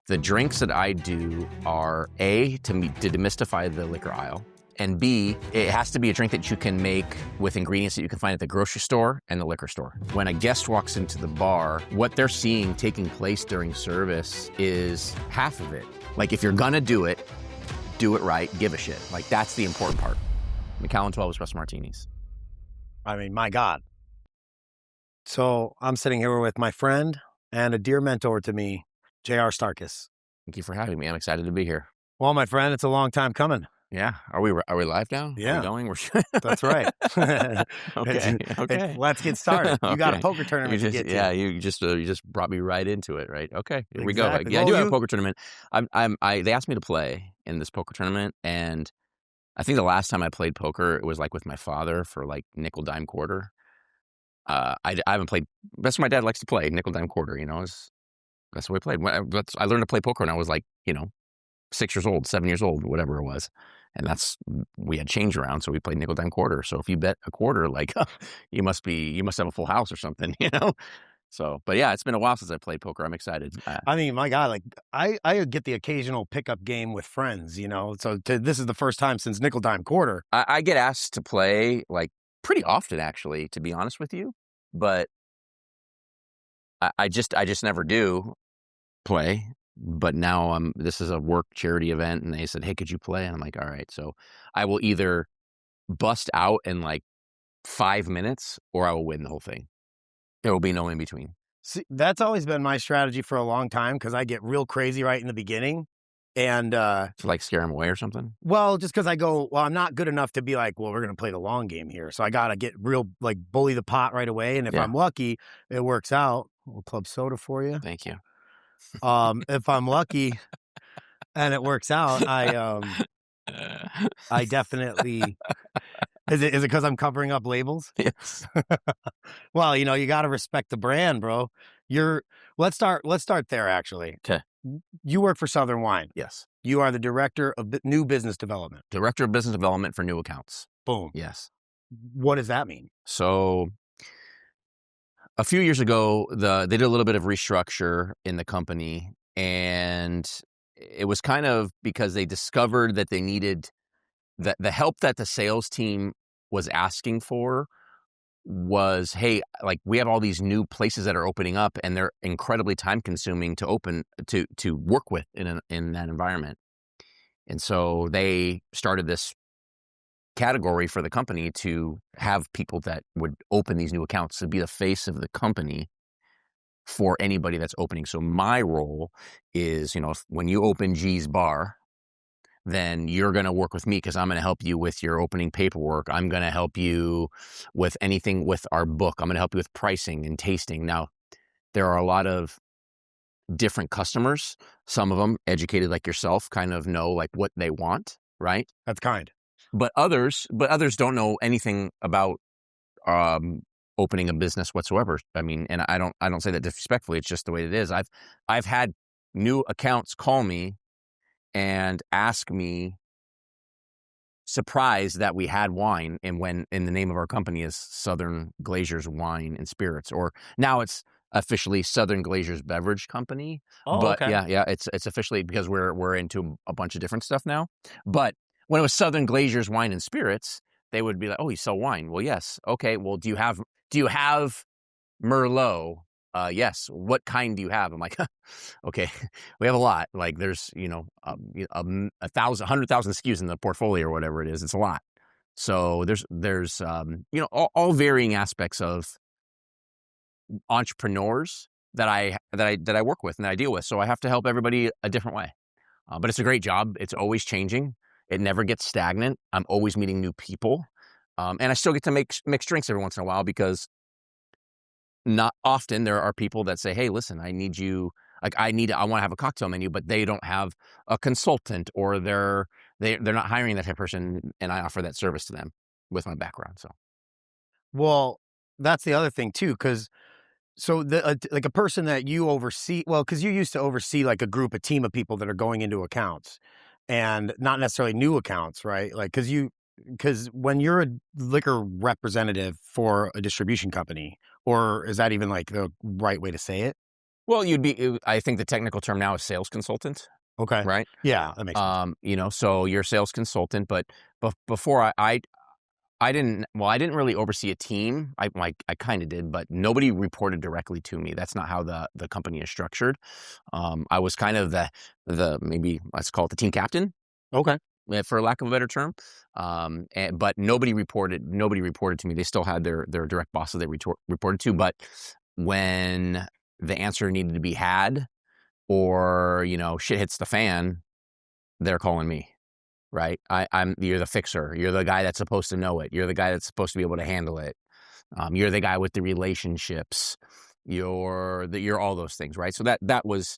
The drinks that I do are A, to demystify the liquor aisle, and B, it has to be a drink that you can make with ingredients that you can find at the grocery store and the liquor store. When a guest walks into the bar, what they're seeing taking place during service is half of it. Like, if you're gonna do it right, give a shit. Like, that's the important part. Macallan 12 Espresso Martinis. I mean, my God. So I'm sitting here with my friend and a dear mentor to me, J.R. Starkus. Thank you for having me. I'm excited to be here. Well, my friend, it's a long time coming. Yeah. Are we live now? Yeah. Are we going? That's right. Okay. Let's get started. You got a poker tournament to get to. Yeah, you just brought me right into it, right? Okay, here we go. Exactly. Yeah, Well, I do have a poker tournament. They asked me to play in this poker tournament, and I think the last time I played poker, it was like with my father for like nickel, dime, quarter. I haven't played. That's what my dad likes to play, nickel, dime, quarter. You know, that's what we played. I learned to play poker when I was like, 6 years old, 7 years old, whatever it was. And we had change around, so we played nickel, dime, quarter. So if you bet a quarter, like, you must have a full house or something, So, but yeah, it's been a while since I played poker. I'm excited. I mean, my God, like I get the occasional pickup game with friends, So this is the first time since nickel, dime, quarter. I get asked to play like pretty often, actually, to be honest with you. But I just never do play. But now this is a work charity event, and they said, "Hey, could you play?" And I'm like, "All right." So I will either bust out in like 5 minutes, or I will win the whole thing. There will be no in between. See, that's always been my strategy for a long time, because I get real crazy right in the beginning, and to like scare them away or something. Well, just because I go, I'm not good enough to be like, well, we're gonna play the long game here, so I gotta get real, like, bully the pot right away, and if I'm lucky, it works out. A little club soda for you. Thank you. If I'm lucky and it works out, I definitely. Is it because I'm covering up labels? Yes. Well, you got to respect the brand, bro. Let's start there, actually. Okay. You work for Southern Wine. Yes. You are the director of new business development. Director of business development for new accounts. Boom. Yes. What does that mean? So a few years ago, they did a little bit of restructure in the company, and it was kind of because they discovered that they needed the help that the sales team was asking for was, hey, like, we have all these new places that are opening up, and they're incredibly time consuming to work with in that environment. And so they started this category for the company to have people that would open these new accounts, to be the face of the company for anybody that's opening. So my role is, when you open G's Bar, then you're going to work with me, because I'm going to help you with your opening paperwork. I'm going to help you with anything with our book. I'm going to help you with pricing and tasting. Now, there are a lot of different customers. Some of them, educated like yourself, kind of know like what they want, right? That's kind. But others don't know anything about opening a business whatsoever. I mean, and I don't say that disrespectfully. It's just the way it is. I've had new accounts call me and ask me, surprised that we had wine, and when in the name of our company is Southern Glazers Wine and Spirits, or now it's officially Southern Glazers Beverage Company. Oh, but okay. Yeah, it's officially, because we're into a bunch of different stuff now. But when it was Southern Glazers Wine and Spirits, they would be like, "Oh, you sell wine?" Well, yes. Okay. Well, do you have Merlot? Yes. What kind do you have? I'm like, okay, we have a lot. Like, there's 100,000 SKUs in the portfolio, or whatever it is. It's a lot. So there's all varying aspects of entrepreneurs that I work with and that I deal with. So I have to help everybody a different way. But it's a great job. It's always changing. It never gets stagnant. I'm always meeting new people. And I still get to make mixed drinks every once in a while, because not often there are people that say, "Hey, listen, I need you. Like, I want to have a cocktail menu," but they don't have a consultant, or they're not hiring that type of person, and I offer that service to them with my background. So, well, that's the other thing too, because like a person that you oversee, well, because you used to oversee like a team of people that are going into accounts, and not necessarily new accounts, right? Like, because when you're a liquor representative for a distribution company, or is that even like the right way to say it? Well, I think the technical term now is sales consultant, Okay. right? Yeah, that makes sense. You know, so you're a sales consultant, but before I didn't really oversee a team. I kind of did, but nobody reported directly to me. That's not how the company is structured. I was kind of the maybe let's call it the team captain, Okay. for lack of a better term. But nobody reported to me. They still had their direct bosses they reported to. But when the answer needed to be had, or you know, shit hits the fan, they're calling me. Right? You're the fixer. You're the guy that's supposed to know it. You're the guy that's supposed to be able to handle it. You're the guy with the relationships. You're all those things, right? So that was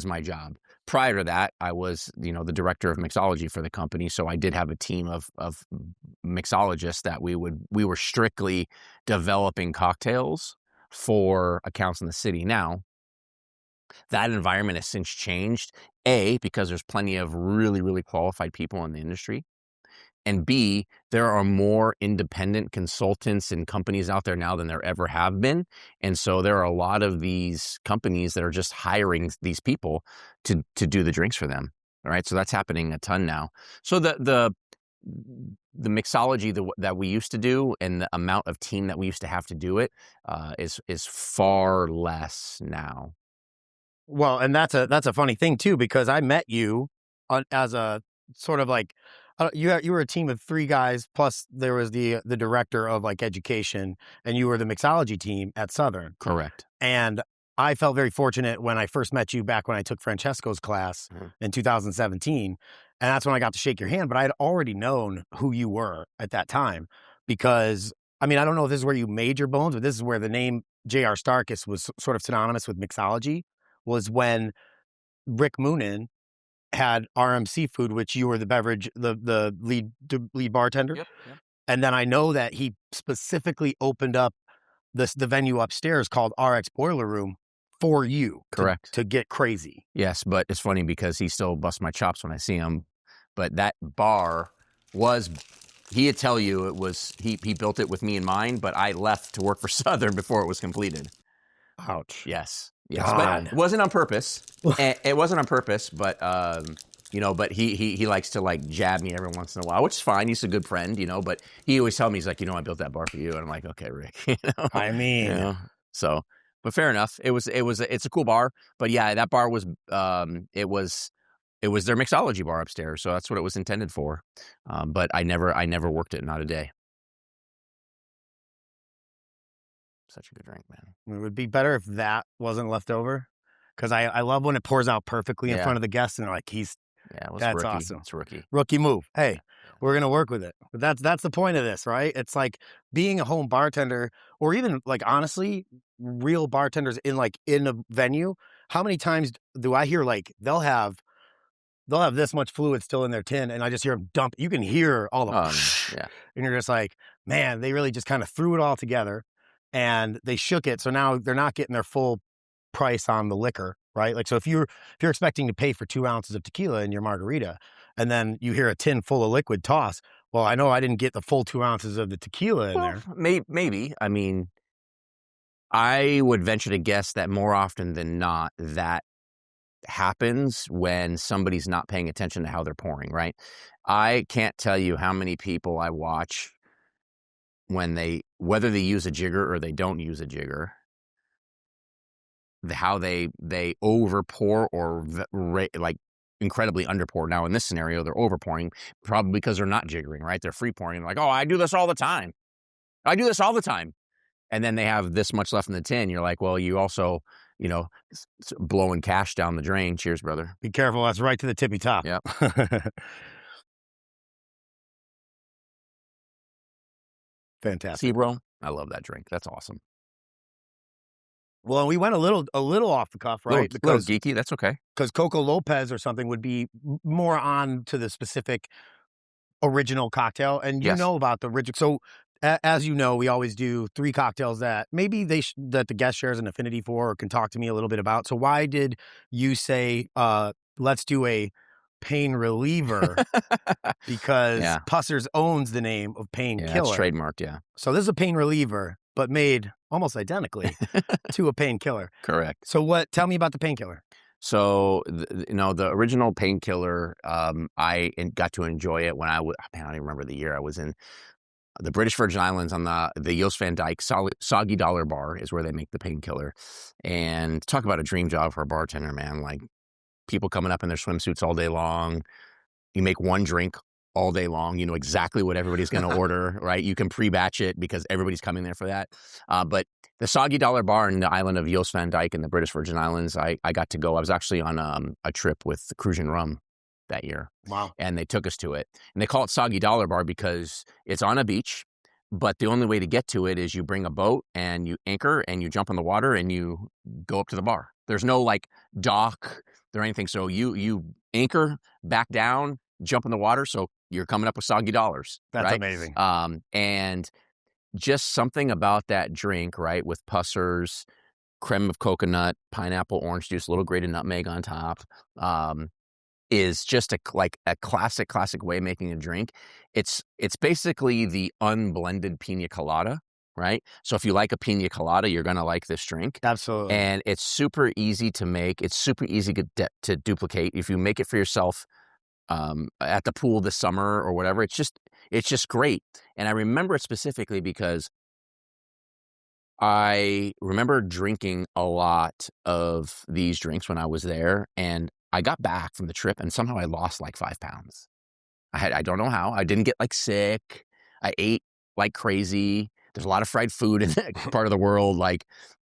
my job. Prior to that, I was, you know, the director of mixology for the company. So I did have a team of mixologists that we were strictly developing cocktails for accounts in the city. Now, that environment has since changed, A, because there's plenty of really, really qualified people in the industry, and B, there are more independent consultants and companies out there now than there ever have been, and so there are a lot of these companies that are just hiring these people to do the drinks for them, all right? So that's happening a ton now. So the mixology that we used to do and the amount of team that we used to have to do it is far less now. Well, and that's a funny thing too, because I met you as a sort of like you were a team of 3 guys, plus there was the director of like education, and you were the mixology team at Southern. Correct. And I felt very fortunate when I first met you back when I took Francesco's class in 2017, and that's when I got to shake your hand. But I had already known who you were at that time, because I mean, I don't know if this is where you made your bones, but this is where the name J.R. Starkus was sort of synonymous with mixology. Was when Rick Moonen had RM Seafood, which you were the beverage, the lead bartender. Yep. And then I know that he specifically opened up the venue upstairs called RX Boiler Room for you. Correct. To get crazy. Yes, but it's funny because he still busts my chops when I see him. But that bar he'd tell you it was, he built it with me in mind, but I left to work for Southern before it was completed. Ouch. Yes, God. but it wasn't on purpose. It wasn't on purpose, but you know, but he likes to like jab me every once in a while, which is fine. He's a good friend, you know. But he always tells me, he's like, you know, I built that bar for you, and I'm like, okay, Rick. You know? I mean, you know? So, but fair enough. It's a cool bar, but yeah, that bar was it was their mixology bar upstairs, so that's what it was intended for. But I never worked it, not a day. Such a good drink, man. it would be better if that wasn't left over, because I love when it pours out perfectly in front of the guests, and they're like, that's rookie. awesome. It's rookie. Rookie move. Hey, we're gonna work with it. But that's the point of this, right? It's like being a home bartender, or even like honestly, real bartenders in a venue. How many times do I hear like they'll have this much fluid still in their tin, and I just hear them dump. You can hear all the and you're just like, man, they really just kind of threw it all together, and they shook it. So now they're not getting their full price on the liquor, right? Like, so if you're expecting to pay for 2 ounces of tequila in your margarita, and then you hear a tin full of liquid toss, well, I know I didn't get the full 2 ounces of the tequila in there. Maybe. I mean, I would venture to guess that more often than not, that happens when somebody's not paying attention to how they're pouring, right? I can't tell you how many people I watch whether they use a jigger or they don't use a jigger, how they over pour or like incredibly under pour. Now in this scenario, they're over pouring probably because they're not jiggering, right? They're free pouring. Like, oh, I do this all the time. And then they have this much left in the tin. You're like, well, you also, you know, blowing cash down the drain. Cheers, brother. Be careful. That's right to the tippy top. Yep. Fantastic. See, bro, I love that drink. That's awesome. Well, we went a little off the cuff, right? Little geeky. That's okay. Because Coco Lopez or something would be more on to the specific original cocktail, and you know about the original. So, as you know, we always do 3 cocktails that maybe that the guest shares an affinity for or can talk to me a little bit about. So, why did you say let's do a pain reliever? Because Pussers owns the name of Painkiller. It's trademarked. Yeah. So this is a pain reliever, but made almost identically to a painkiller. Correct. So tell me about the painkiller. So, the original painkiller, I got to enjoy it when I don't even remember the year. I was in the British Virgin Islands on the Jos Van Dyke Soggy Dollar Bar is where they make the painkiller. And talk about a dream job for a bartender, man. Like, people coming up in their swimsuits all day long. You make one drink all day long. You know exactly what everybody's going to order, right? You can pre-batch it because everybody's coming there for that. But the Soggy Dollar Bar in the island of Jos Van Dyke in the British Virgin Islands, I got to go. I was actually on a trip with the Cruise and Rum that year. Wow. And they took us to it. And they call it Soggy Dollar Bar because it's on a beach, but the only way to get to it is you bring a boat and you anchor and you jump in the water and you go up to the bar. There's no like dock or anything. So you anchor, back down, jump in the water. So you're coming up with soggy dollars. That's right? amazing. And just something about that drink, right? With pussers, creme of coconut, pineapple, orange juice, a little grated nutmeg on top, is just a classic way of making a drink. It's basically the unblended pina colada, right? So if you like a pina colada, you're going to like this drink. Absolutely. And it's super easy to make. It's super easy to duplicate. If you make it for yourself at the pool this summer or whatever, it's just great. And I remember it specifically because I remember drinking a lot of these drinks when I was there, and I got back from the trip and somehow I lost like 5 pounds. I don't know how. I didn't get like sick. I ate like crazy. There's a lot of fried food in that part of the world,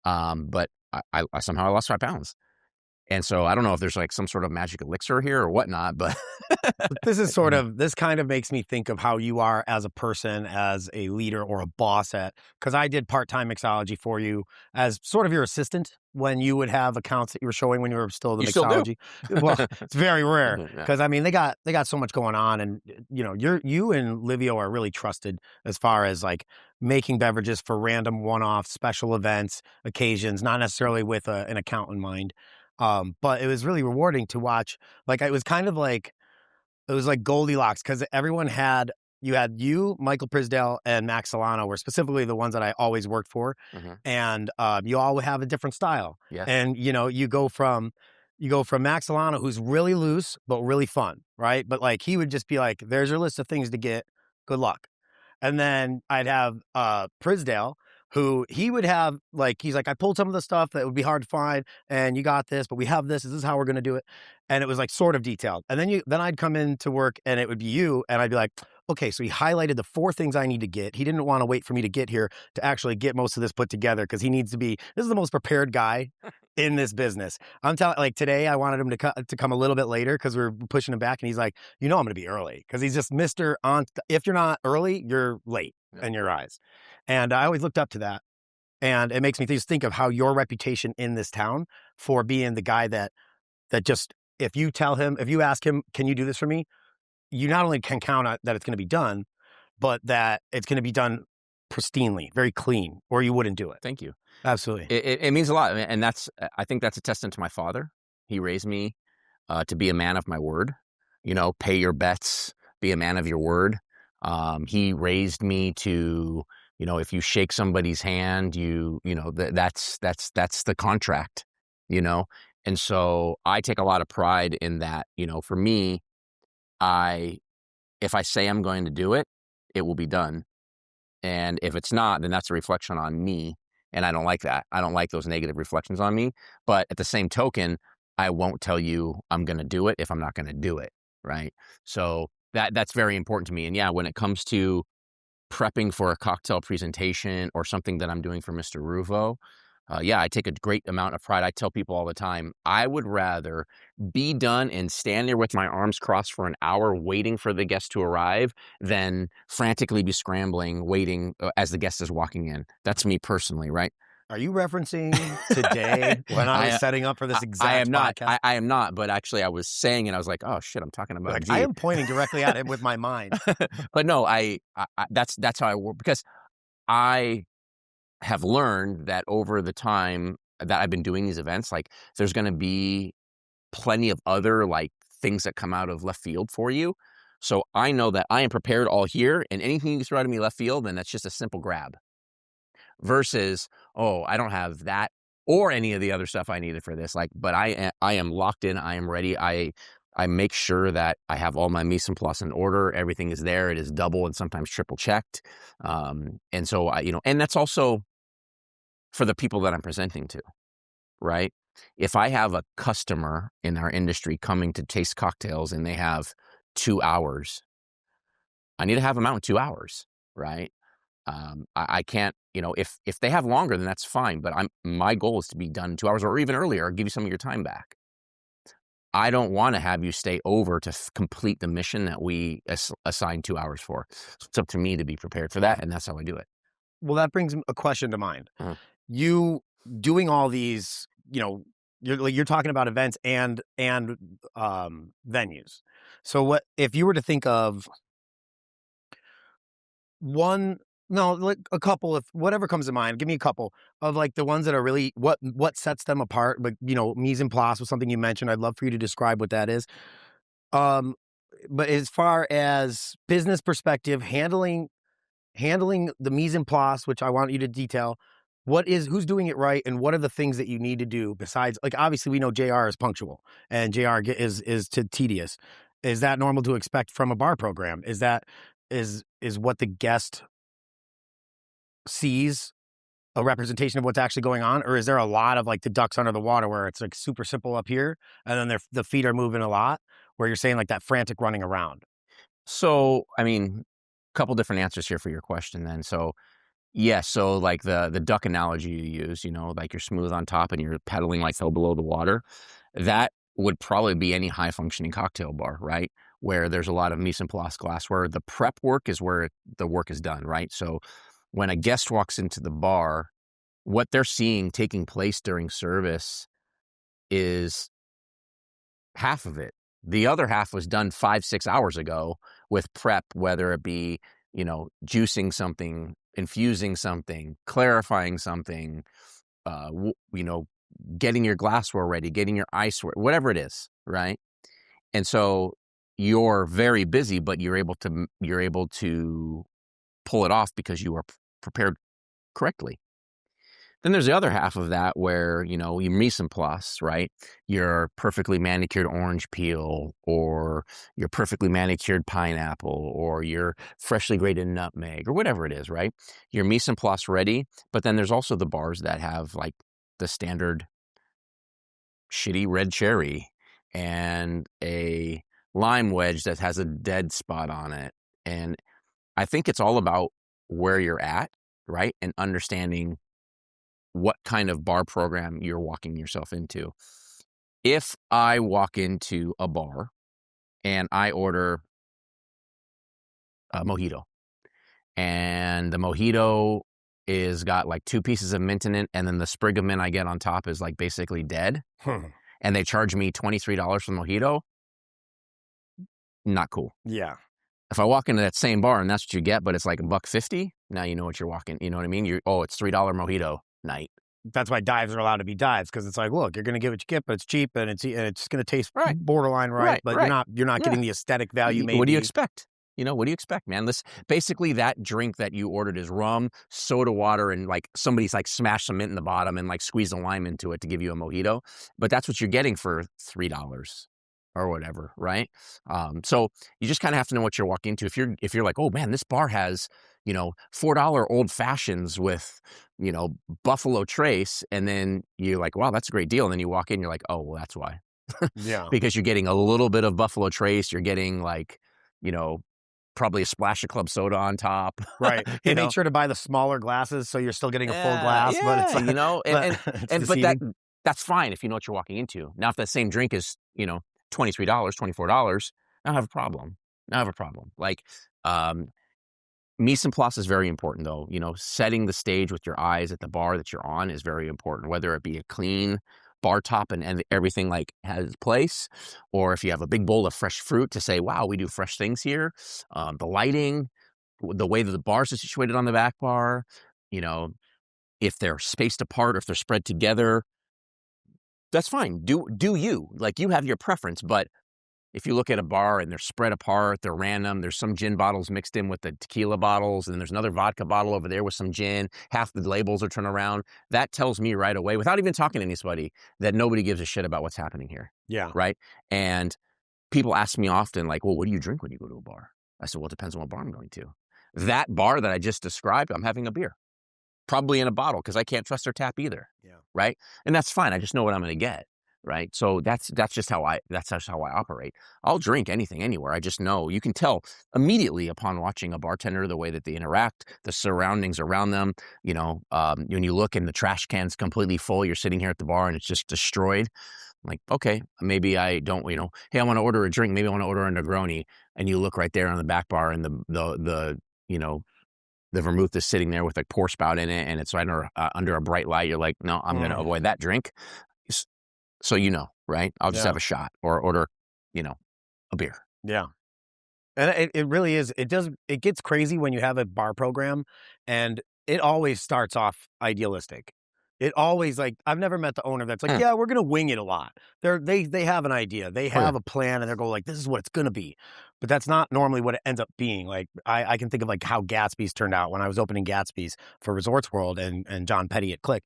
but I somehow lost 5 pounds. And so I don't know if there's like some sort of magic elixir here or whatnot, but this kind of makes me think of how you are as a person, as a leader or a boss because I did part-time mixology for you as sort of your assistant when you would have accounts that you were showing when you were still the mixology. Well, it's very rare because I mean, they got so much going on, and you and Livio are really trusted as far as like making beverages for random one-off special events, occasions, not necessarily with an account in mind. But it was really rewarding to watch. Like it was like Goldilocks because you had Michael Prisdale, and Max Solano were specifically the ones that I always worked for. Mm-hmm. And you all would have a different style. Yeah. And you go from Max Solano, who's really loose but really fun, right? But like he would just be like, "There's your list of things to get. Good luck." And then I'd have Prisdale, who he would have he's like, "I pulled some of the stuff that would be hard to find, and you got this, but we have this. This is how we're going to do it." And it was like sort of detailed. And then I'd come into work and it would be you, and I'd be like, "Okay, so he highlighted the 4 things I need to get. He didn't want to wait for me to get here to actually get most of this put together because he needs to be. This is the most prepared guy in this business." I'm telling, like today, I wanted him to come a little bit later because we were pushing him back, and he's like, "I'm going to be early," because he's just Mr. On. If you're not early, you're late in your eyes. And I always looked up to that. And it makes me just think of how your reputation in this town for being the guy that just, if you ask him, "Can you do this for me?" You not only can count on that it's going to be done, but that it's going to be done pristinely, very clean, or you wouldn't do it. Thank you. Absolutely. It means a lot. And I think that's a testament to my father. He raised me to be a man of my word, pay your bets, be a man of your word. He raised me to, if you shake somebody's hand, that's the contract, And so I take a lot of pride in that. For me, if I say I'm going to do it, it will be done. And if it's not, then that's a reflection on me. And I don't like that. I don't like those negative reflections on me. But at the same token, I won't tell you I'm going to do it if I'm not going to do it. Right. So that's very important to me. And yeah, when it comes to prepping for a cocktail presentation or something that I'm doing for Mr. Ruvo, I take a great amount of pride. I tell people all the time, I would rather be done and stand there with my arms crossed for an hour waiting for the guest to arrive than frantically be scrambling, waiting as the guest is walking in. That's me personally, right? Are you referencing today when I was setting up for this exact I am not. podcast? I am not, but actually I was saying it. I was like, oh shit, I'm talking about G. I am pointing directly at it with my mind. But no, that's how I work, because I have learned that over the time that I've been doing these events, like there's going to be plenty of other like things that come out of left field for you. So I know that I am prepared all here, and anything you throw at me left field, then that's just a simple grab. versus, oh, I don't have that or any of the other stuff I needed for this. Like, but I am locked in. I am ready. I make sure that I have all my mise en place in order. Everything is there. It is double and sometimes triple checked. And so and that's also for the people that I'm presenting to, right? If I have a customer in our industry coming to taste cocktails and they have 2 hours, I need to have them out in 2 hours, right? I can't, if they have longer, then that's fine. But my goal is to be done in 2 hours or even earlier. I'll give you some of your time back. I don't want to have you stay over to complete the mission that we assigned 2 hours for. So it's up to me to be prepared for that, and that's how I do it. Well, that brings a question to mind. Uh-huh. You doing all these, you're talking about events and venues. So what if you were to think of a couple of whatever comes to mind, give me a couple of like the ones that are really what sets them apart. But mise en place was something you mentioned. I'd love for you to describe what that is. But as far as business perspective, handling the mise en place, which I want you to detail, who's doing it right, and what are the things that you need to do besides, like, obviously we know JR is punctual and JR is tedious. Is that normal to expect from a bar program? Is what the guest sees a representation of what's actually going on, or is there a lot of like the ducks under the water where it's like super simple up here and then the feet are moving a lot, where you're saying like that frantic running around? So, I mean, a couple different answers here for your question then. So, yes, so like the duck analogy you use, like you're smooth on top and you're pedaling like so below the water, that would probably be any high functioning cocktail bar, right? Where there's a lot of mise en place glassware. The prep work is where the work is done, right? So when a guest walks into the bar, what they're seeing taking place during service is half of it. The other half was done 5-6 hours ago with prep, whether it be, juicing something, infusing something, clarifying something, getting your glassware ready, getting your ice, whatever it is, right? And so you're very busy, but you're able to pull it off because you are prepared correctly. Then there's the other half of that where, you mise en place, right? Your perfectly manicured orange peel, or your perfectly manicured pineapple, or your freshly grated nutmeg, or whatever it is, right? Your mise en place ready, but then there's also the bars that have like the standard shitty red cherry and a lime wedge that has a dead spot on it. And I think it's all about where you're at, right? And understanding what kind of bar program you're walking yourself into. If I walk into a bar and I order a mojito, and the mojito is got like 2 pieces of mint in it, and then the sprig of mint I get on top is like basically dead, and they charge me $23 for the mojito, not cool. Yeah. If I walk into that same bar and that's what you get, but it's like $1.50, now you know what you're walking. You know what I mean? It's $3 mojito night. That's why dives are allowed to be dives, because it's like, look, you're going to get what you get, but it's cheap and it's going to taste borderline right, but you're not getting the aesthetic value. Maybe. What do you expect? What do you expect, man? Basically that drink that you ordered is rum, soda water, and like somebody's like smashed some mint in the bottom and like squeezed a lime into it to give you a mojito. But that's what you're getting for $3 or whatever, right? So you just kind of have to know what you're walking into. If you're like, oh man, this bar has, $4 old fashions with, Buffalo Trace, and then you're like, wow, that's a great deal. And then you walk in, you're like, oh, well, that's why. Yeah. Because you're getting a little bit of Buffalo Trace, you're getting like, probably a splash of club soda on top. Right. They made sure to buy the smaller glasses, so you're still getting a full glass, but it's like, but that's fine if you know what you're walking into. Now, if that same drink is, $23, $24, I don't have a problem. Like, mise en place is very important, though. Setting the stage with your eyes at the bar that you're on is very important, whether it be a clean bar top and everything like has place, or if you have a big bowl of fresh fruit to say, wow, we do fresh things here. The lighting, the way that the bars are situated on the back bar, if they're spaced apart or if they're spread together, that's fine. Do you, like, you have your preference, but if you look at a bar and they're spread apart, they're random, there's some gin bottles mixed in with the tequila bottles, and then there's another vodka bottle over there with some gin, half the labels are turned around, that tells me right away, without even talking to anybody, that nobody gives a shit about what's happening here. Yeah. Right? And people ask me often, like, well, what do you drink when you go to a bar? I said, well, it depends on what bar I'm going to. That bar that I just described, I'm having a beer. Probably in a bottle, because I can't trust their tap either. Yeah. Right? And that's fine. I just know what I'm going to get. Right? So that's just how I operate. I'll drink anything, anywhere. I just know. You can tell immediately upon watching a bartender, the way that they interact, the surroundings around them. When you look and the trash can's completely full, you're sitting here at the bar and it's just destroyed. I'm like, okay, maybe I don't, hey, I want to order a drink. Maybe I want to order a Negroni. And you look right there on the back bar, and the vermouth is sitting there with a pour spout in it, and it's right under a bright light. You're like, no, I'm going to avoid that drink. So right? I'll just have a shot or order, a beer. Yeah. And it really is. It gets crazy when you have a bar program, and it always starts off idealistic. It always, like, I've never met the owner that's like, yeah, we're going to wing it a lot. They have an idea. They have a plan, and they're going like, this is what it's going to be. But that's not normally what it ends up being. Like, I can think of like how Gatsby's turned out when I was opening Gatsby's for Resorts World and John Petty at Click.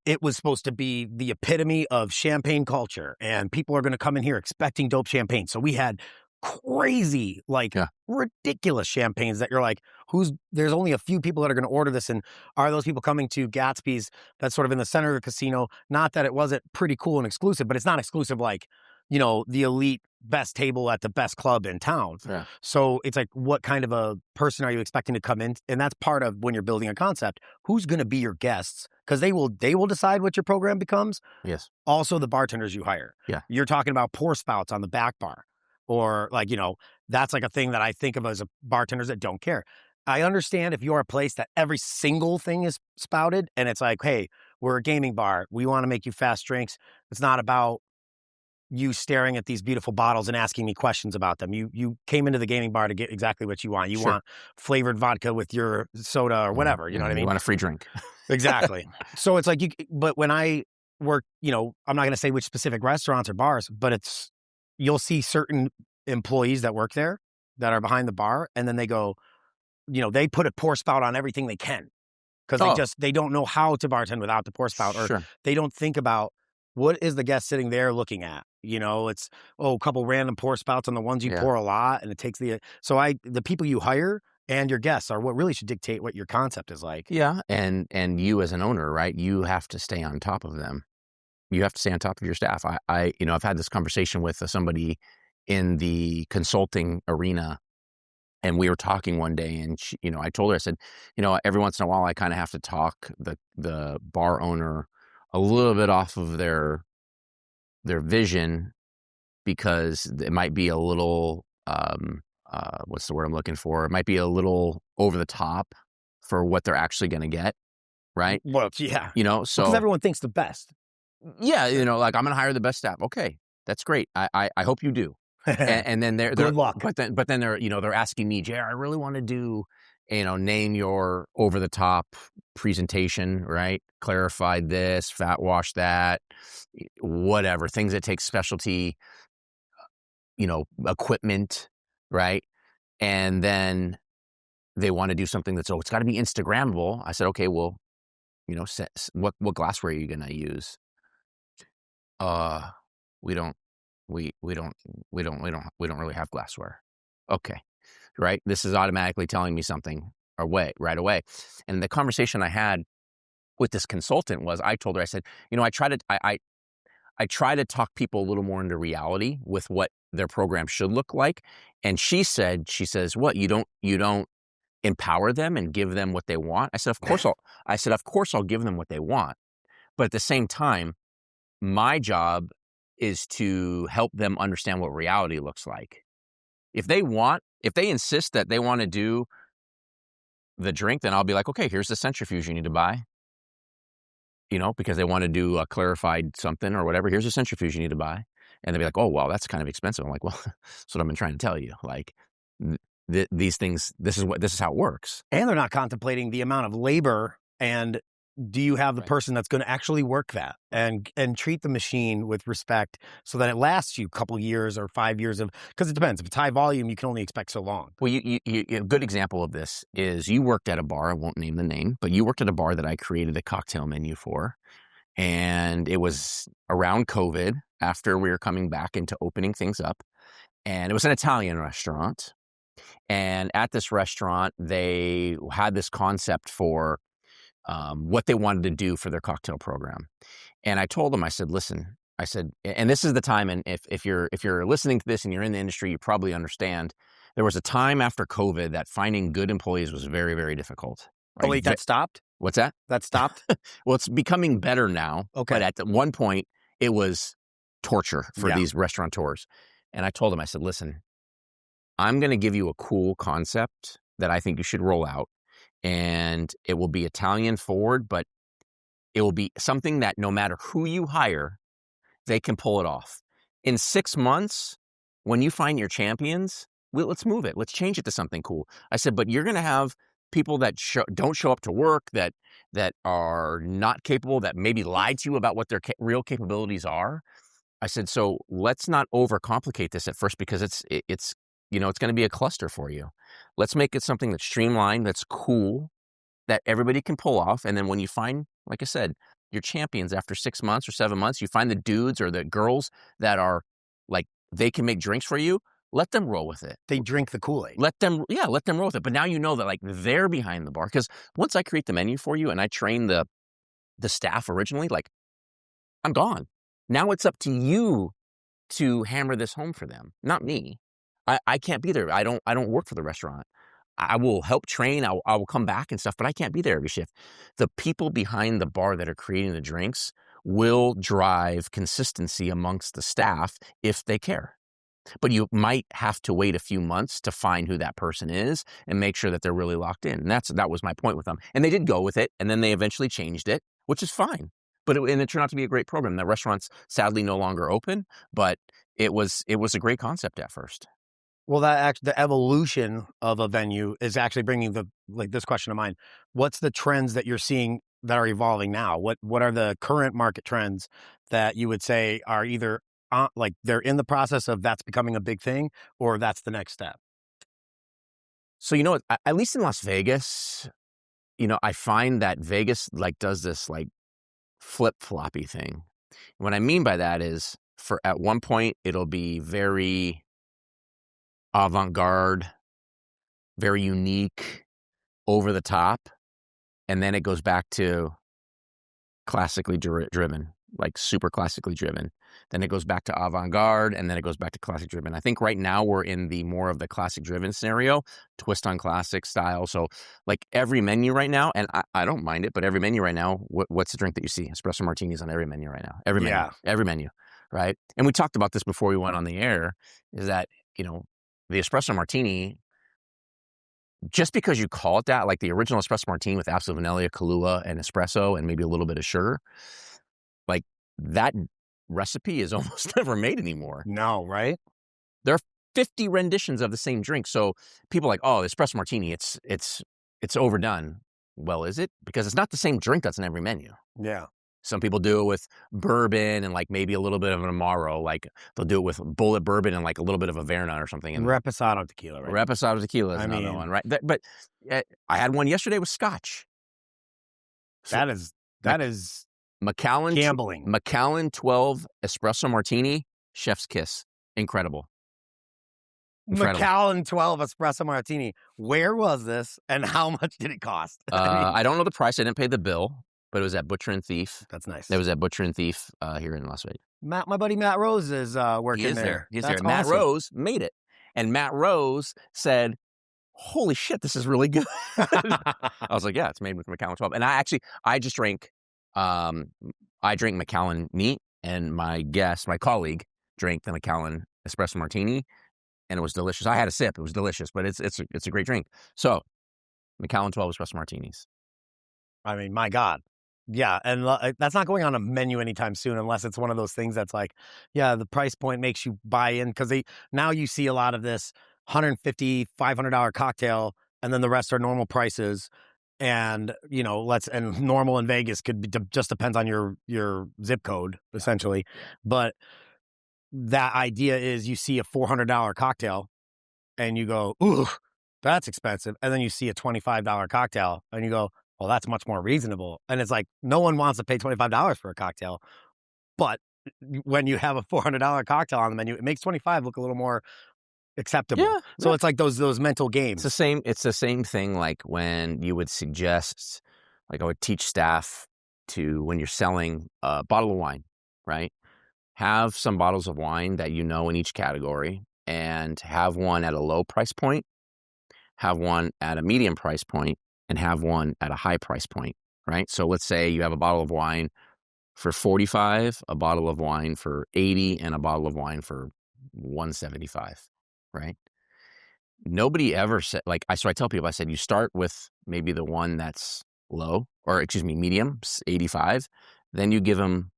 It was supposed to be the epitome of champagne culture, and people are going to come in here expecting dope champagne. So we had crazy, ridiculous champagnes that you're like, there's only a few people that are going to order this. And are those people coming to Gatsby's that's sort of in the center of the casino? Not that it wasn't pretty cool and exclusive, but it's not exclusive like, the elite best table at the best club in town. Yeah. So it's like, what kind of a person are you expecting to come in? And that's part of when you're building a concept. Who's going to be your guests? Because they will decide what your program becomes. Yes. Also the bartenders you hire. Yeah. You're talking about pour spouts on the back bar. Or that's like a thing that I think of as bartenders that don't care. I understand if you're a place that every single thing is spouted and it's like, hey, we're a gaming bar. We want to make you fast drinks. It's not about you staring at these beautiful bottles and asking me questions about them. You came into the gaming bar to get exactly what you want. You want flavored vodka with your soda or whatever. You know what I mean? You want a free drink. Exactly. So it's like, but when I work, I'm not going to say which specific restaurants or bars, but you'll see certain employees that work there that are behind the bar, and then they go, they put a pour spout on everything they can because they don't know how to bartend without the pour spout, or they don't think about what is the guest sitting there looking at. It's a couple random pour spouts on the ones you pour a lot, and it takes the people you hire and your guests are what really should dictate what your concept is like. Yeah, and you as an owner, right? You have to stay on top of them. You have to stay on top of your staff. I've had this conversation with somebody in the consulting arena, and we were talking one day, and she, I told her, I said, every once in a while, I kind of have to talk the bar owner a little bit off of their vision, because it might be a little, what's the word I'm looking for? It might be a little over the top for what they're actually going to get, right? Well, yeah. So because everyone thinks the best. Yeah, like, I'm going to hire the best staff. Okay, that's great. I hope you do. And then they're good luck. But then they're asking me, JR, I really want to do, name your over the top presentation, right? Clarify this, fat wash that, whatever, things that take specialty, equipment, right? And then they want to do something that's, it's got to be Instagrammable. I said, okay, well, what glassware are you going to use? We don't really have glassware. Okay. Right. This is automatically telling me something right away. And the conversation I had with this consultant was, I told her, I said, I try to talk people a little more into reality with what their program should look like. And she says, what, you don't empower them and give them what they want? I said, of course I'll give them what they want. But at the same time, my job is to help them understand what reality looks like. If they insist that they want to do the drink, then I'll be like, okay, here's the centrifuge you need to buy. Because they want to do a clarified something or whatever. Here's a centrifuge you need to buy. And they'll be like, oh, well, that's kind of expensive. I'm like, well, that's what I've been trying to tell you. Like, these things, this is how it works. And they're not contemplating the amount of labor and do you have the Right. person that's going to actually work that and treat the machine with respect so that it lasts you a couple years or 5 years of, because it depends. If it's high volume, you can only expect so long. Well, a good example of this is you worked at a bar. I won't name the name, but you worked at a bar that I created a cocktail menu for. And it was around COVID, after we were coming back into opening things up. And it was an Italian restaurant. And at this restaurant, they had this concept for what they wanted to do for their cocktail program. And I told them, I said, listen, I said, and this is the time, and if you're listening to this and you're in the industry, you probably understand. There was a time after COVID that finding good employees was very, very difficult. Right? Oh, wait, that stopped? What's that? That stopped? Well, it's becoming better now. Okay. But at one point, it was torture for these restaurateurs. And I told them, I said, listen, I'm going to give you a cool concept that I think you should roll out. And it will be Italian forward, but it will be something that no matter who you hire, they can pull it off. In 6 months, when you find your champions, let's move it. Let's change it to something cool. I said, but you're going to have people that don't show up to work, that are not capable, that maybe lied to you about what their real capabilities are. I said, so let's not overcomplicate this at first, because it's going to be a cluster for you. Let's make it something that's streamlined, that's cool, that everybody can pull off. And then when you find, like I said, your champions after 6 months or 7 months, you find the dudes or the girls that are like, they can make drinks for you, let them roll with it. They drink the Kool-Aid. Let them roll with it. But now you know that like they're behind the bar. Because once I create the menu for you and I train the staff originally, like I'm gone. Now it's up to you to hammer this home for them, not me. I can't be there. I don't work for the restaurant. I will help train. I will come back and stuff, but I can't be there every shift. The people behind the bar that are creating the drinks will drive consistency amongst the staff if they care. But you might have to wait a few months to find who that person is and make sure that they're really locked in. And that was my point with them. And they did go with it, and then they eventually changed it, which is fine. But it turned out to be a great program. The restaurant's sadly no longer open, but it was a great concept at first. Well, the evolution of a venue is actually bringing this question to mind. What's the trends that you're seeing that are evolving now? What are the current market trends that you would say are either like they're in the process of that's becoming a big thing, or that's the next step? So, at least in Las Vegas, I find that Vegas like does this like flip-floppy thing. What I mean by that is at one point it'll be very avant-garde, very unique, over the top, and then it goes back to classically driven, like super classically driven. Then it goes back to avant-garde, and then it goes back to classic driven. I think right now we're in the more of the classic driven scenario, twist on classic style. So like every menu right now, and I don't mind it, but every menu right now, what's the drink that you see? Espresso Martinis on every menu right now. Every menu, right? And we talked about this before we went on the air, is that, the Espresso Martini, just because you call it that, like the original Espresso Martini with absolute vanilla, Kahlua, and espresso, and maybe a little bit of sugar, like that recipe is almost never made anymore. No, right? There are 50 renditions of the same drink. So people are like, oh, the Espresso Martini, it's overdone. Well, is it? Because it's not the same drink that's in every menu. Yeah. Some people do it with bourbon and like maybe a little bit of an Amaro. Like they'll do it with Bullet bourbon and like a little bit of a Verna or something. And Reposado tequila, right? Reposado tequila is another one, right? But I had one yesterday with Scotch. That is Macallan gambling. Macallan 12 Espresso Martini, chef's kiss. Incredible. Macallan 12 Espresso Martini. Where was this and how much did it cost? I don't know the price. I didn't pay the bill. But it was at Butcher and Thief. That's nice. It was at Butcher and Thief here in Las Vegas. My buddy Matt Rose is working there. He's That's there. Matt awesome. Rose made it. And Matt Rose said, holy shit, this is really good. I was like, yeah, it's made with Macallan 12. And I just drank, I drank Macallan neat, and my colleague, drank the Macallan Espresso Martini, and it was delicious. I had a sip. It was delicious, but it's a great drink. So, Macallan 12 Espresso Martinis. I mean, my God. Yeah, and that's not going on a menu anytime soon unless it's one of those things that's like, yeah, the price point makes you buy in, because now you see a lot of this $150, $500 cocktail, and then the rest are normal prices. and and normal in Vegas could be, just depends on your zip code essentially. But that idea is you see a $400 cocktail and you go, ooh, that's expensive. And then you see a $25 cocktail and you go, well, that's much more reasonable. And it's like, no one wants to pay $25 for a cocktail. But when you have a $400 cocktail on the menu, it makes 25 look a little more acceptable. Yeah, So yeah. it's like those mental games. It's the same thing like when you would suggest, like I would teach staff to, when you're selling a bottle of wine, right? Have some bottles of wine that you know in each category, and have one at a low price point, have one at a medium price point, and have one at a high price point, right? So let's say you have a bottle of wine for 45, a bottle of wine for 80, and a bottle of wine for 175, right? Nobody ever said, like, so I tell people, I said, you start with maybe the one that's low, or excuse me, medium, 85, then you give them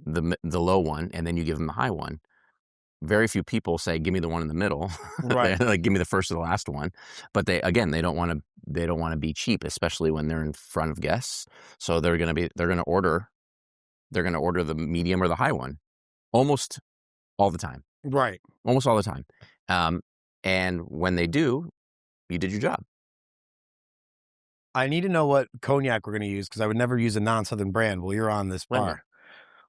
the low one, and then you give them the high one. Very few people say, give me the one in the middle. Right. Like, give me the first or the last one. But they don't want to be cheap, especially when they're in front of guests. So they're going to order the medium or the high one almost all the time. Right. Almost all the time. And when they do, you did your job. I need to know what cognac we're going to use, because I would never use a non-Southern brand. Well, you're on this bar.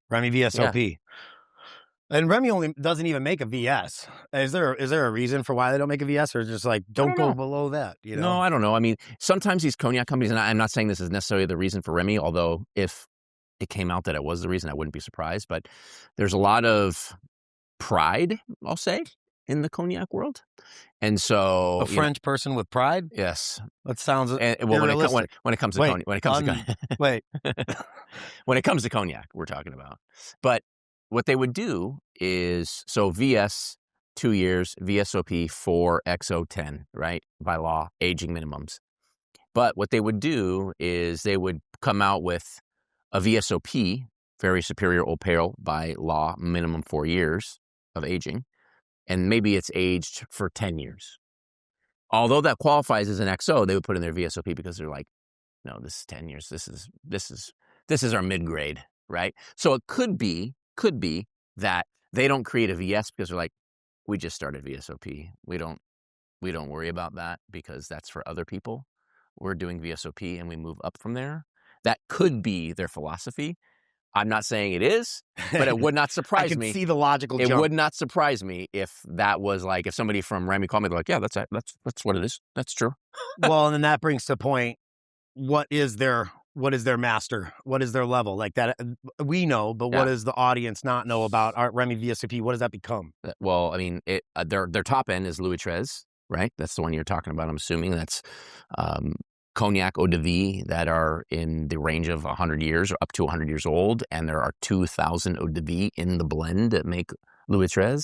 Remy VSOP. Yeah. And Remy only doesn't even make a VS. Is there a reason for why they don't make a VS, or just like, don't go below that? No, I don't know. I mean, sometimes these cognac companies, and I'm not saying this is necessarily the reason for Remy, although if it came out that it was the reason, I wouldn't be surprised. But there's a lot of pride, I'll say, in the cognac world. And so a French person with pride? Yes. That sounds when it comes to cognac, when it comes to cognac, we're talking about. But what they would do is, so VS 2 years, VSOP 4, XO 10, right? By law, aging minimums. But what they would do is they would come out with a VSOP, very superior old pale, by law, minimum 4 years of aging. And maybe it's aged for 10 years. Although that qualifies as an XO, they would put in their VSOP because they're like, no, this is 10 years. This is our mid-grade, right? So it could be that they don't create a VS because they're like, we just started VSOP. We don't worry about that because that's for other people. We're doing VSOP and we move up from there. That could be their philosophy. I'm not saying it is, but it would not surprise me. I can see the logical jump. It would not surprise me if that was like, if somebody from Remy called me, they're like, yeah, that's what it is. That's true. Well, and then that brings to the point, what is their master? What is their level? Like that we know, but what does the audience not know about our Remy VSOP? What does that become? Well, I mean, their top end is Louis XIII, right? That's the one you're talking about, I'm assuming. That's Cognac eau de vie that are in the range of 100 years or up to 100 years old. And there are 2,000 eau de vie in the blend that make Louis XIII.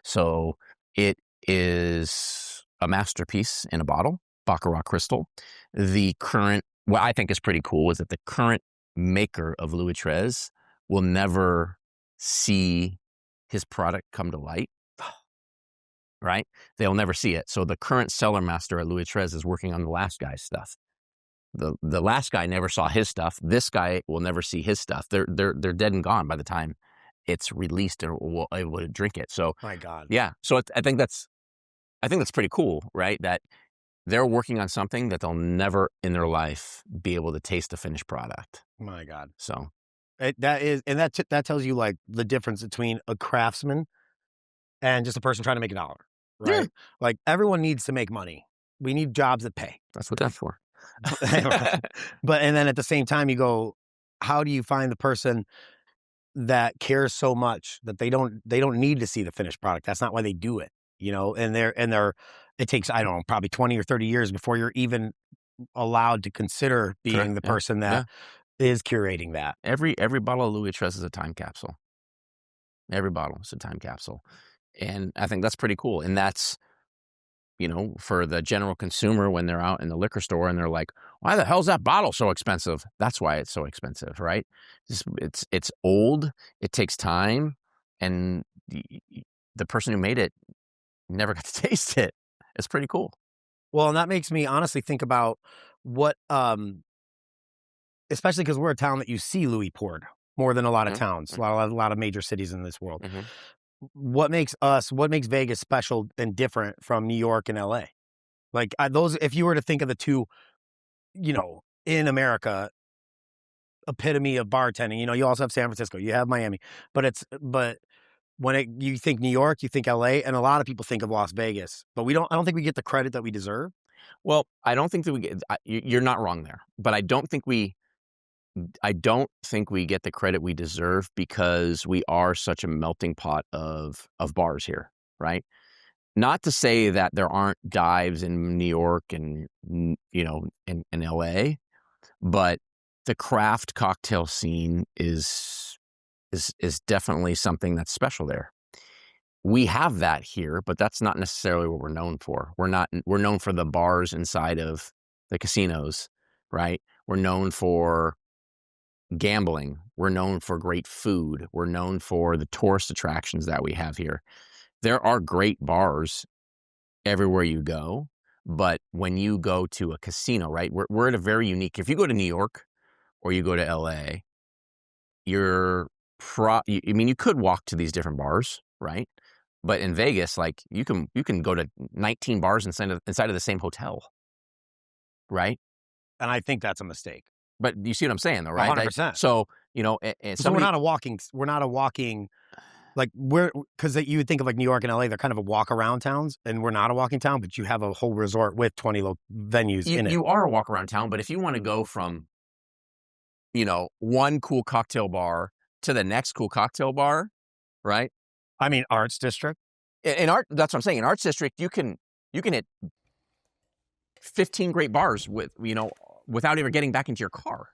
So it is a masterpiece in a bottle, Baccarat crystal. The current, what I think is pretty cool is that the current maker of Louis XIII will never see his product come to light. Right? They'll never see it. So the current cellar master at Louis XIII is working on the last guy's stuff. The last guy never saw his stuff. This guy will never see his stuff. They're dead and gone by the time it's released or will able to drink it. So my God, yeah. So I think that's pretty cool, right? That they're working on something that they'll never in their life be able to taste the finished product. My God. So that tells you like the difference between a craftsman and just a person trying to make a dollar. Right? Yeah. Like everyone needs to make money. We need jobs that pay. That's what that's for. But and then at the same time you go, how do you find the person that cares so much that they don't need to see the finished product? That's not why they do it, and it takes, I don't know, probably 20 or 30 years before you're even allowed to consider being the person that is curating that. Every bottle of Louis XIII is a time capsule. Every bottle is a time capsule. And I think that's pretty cool. And that's, for the general consumer, when they're out in the liquor store and they're like, why the hell's that bottle so expensive? That's why it's so expensive, right? It's old. It takes time. And the person who made it never got to taste it. It's pretty cool. Well, and that makes me honestly think about what especially because we're a town that you see Louis poured more than a lot of towns, a lot of major cities in this world. What makes Vegas special and different from New York and LA? Like those, if you were to think of the two, in America, epitome of bartending, you also have San Francisco, you have Miami, but when you think New York, you think LA, and a lot of people think of Las Vegas, but I don't think we get the credit that we deserve. Well, I don't think that we get, you're not wrong there, but I don't think we get the credit we deserve because we are such a melting pot of bars here, right? Not to say that there aren't dives in New York and, in LA, but the craft cocktail scene is definitely something that's special there. We have that here, but that's not necessarily what we're known for. We're known for the bars inside of the casinos, right? We're known for gambling. We're known for great food. We're known for the tourist attractions that we have here. There are great bars everywhere you go, but when you go to a casino, right? We're at a very unique. If you go to New York or you go to LA, you could walk to these different bars, right? But in Vegas, like you can go to 19 bars inside of the same hotel, right? And I think that's a mistake. But you see what I'm saying, though, right? 100%. So so we're not a walking. Like because you would think of like New York and LA, they're kind of a walk around towns, and we're not a walking town, but you have a whole resort with 20 venues in it. You are a walk around town, but if you want to go from, one cool cocktail bar to the next cool cocktail bar, right? I mean, Arts District. That's what I'm saying. In Arts District, you can hit 15 great bars without ever getting back into your car.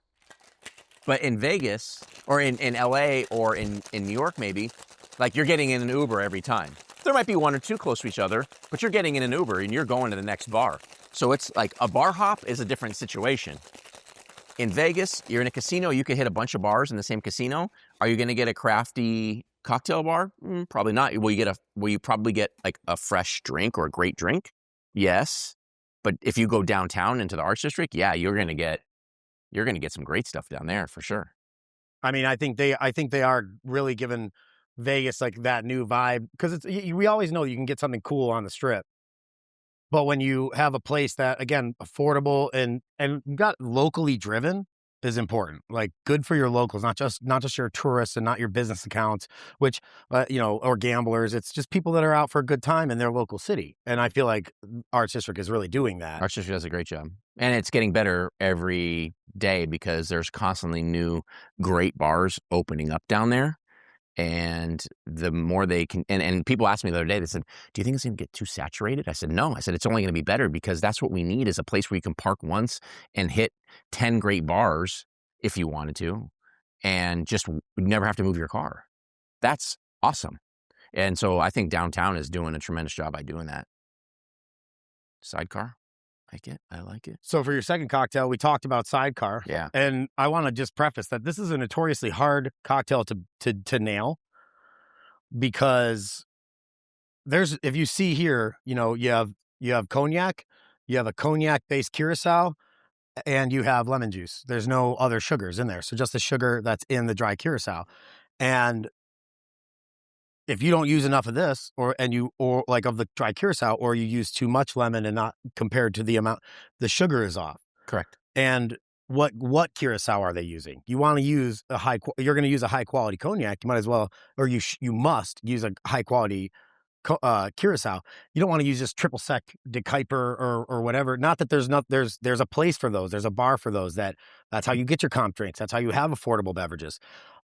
But in Vegas or in LA or in New York, maybe, like you're getting in an Uber every time. There might be one or two close to each other, but you're getting in an Uber and you're going to the next bar. So it's like a bar hop is a different situation. In Vegas, you're in a casino, you could hit a bunch of bars in the same casino. Are you going to get a crafty cocktail bar? Probably not. Will you probably get like a fresh drink or a great drink? Yes. But if you go downtown into the Arts District, yeah, you're going to get some great stuff down there for sure. I mean, I think they are really giving Vegas like that new vibe because we always know you can get something cool on the Strip. But when you have a place that, again, affordable and got locally driven is important. Like good for your locals, not just your tourists and not your business accounts, which, or gamblers. It's just people that are out for a good time in their local city. And I feel like Arts District is really doing that. Arts District does a great job. And it's getting better every day because there's constantly new great bars opening up down there. And the more they can, and people asked me the other day, they said, do you think it's going to get too saturated? I said, no. I said, it's only going to be better because that's what we need is a place where you can park once and hit 10 great bars if you wanted to and just never have to move your car. That's awesome. And so I think downtown is doing a tremendous job by doing that. Sidecar. I like it. So for your second cocktail, we talked about Sidecar. Yeah. And I want to just preface that this is a notoriously hard cocktail to nail because if you see here, you have cognac, you have a cognac-based Curaçao, and you have lemon juice. There's no other sugars in there. So just the sugar that's in the dry Curaçao. And if you don't use enough of this or of the dry Curaçao, or you use too much lemon and not compared to the amount, the sugar is off. Correct. And what Curaçao are they using? You want to use you're going to use a high quality cognac. You might as well, or you must use a high quality Curaçao. You don't want to use just triple sec de Kuiper or whatever. Not that there's a place for those. There's a bar for those. That's how you get your comp drinks. That's how you have affordable beverages.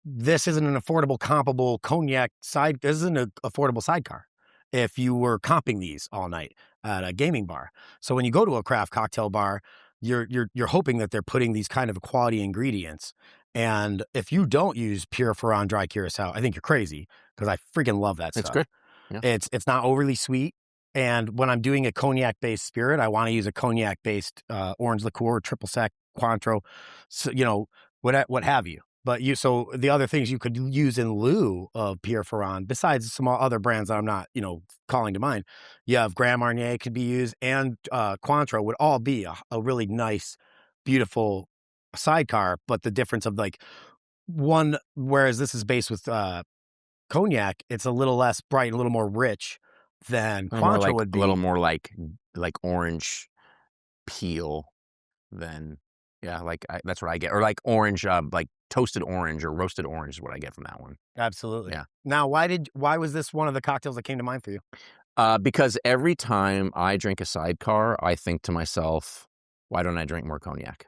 This isn't an affordable comparable cognac this isn't an affordable Sidecar if you were comping these all night at a gaming bar. So when you go to a craft cocktail bar, you're hoping that they're putting these kind of quality ingredients. And if you don't use pure Ferran dry Curaçao, I think you're crazy because I freaking love that stuff. It's good. Yeah. It's not overly sweet. And when I'm doing a cognac-based spirit, I want to use a cognac-based orange liqueur, triple sec, Cointreau, so, what have you. But so the other things you could use in lieu of Pierre Ferrand, besides some other brands that I'm not, calling to mind, you have Grand Marnier could be used, and Cointreau would all be a really nice, beautiful sidecar. But the difference of like one, whereas this is based with Cognac, it's a little less bright, a little more rich than Cointreau would be. A little more like orange peel than, that's what I get. Or like orange, like toasted orange or roasted orange is what I get from that one. Absolutely. Yeah. Now, why was this one of the cocktails that came to mind for you? Because every time I drink a sidecar, I think to myself, why don't I drink more Cognac?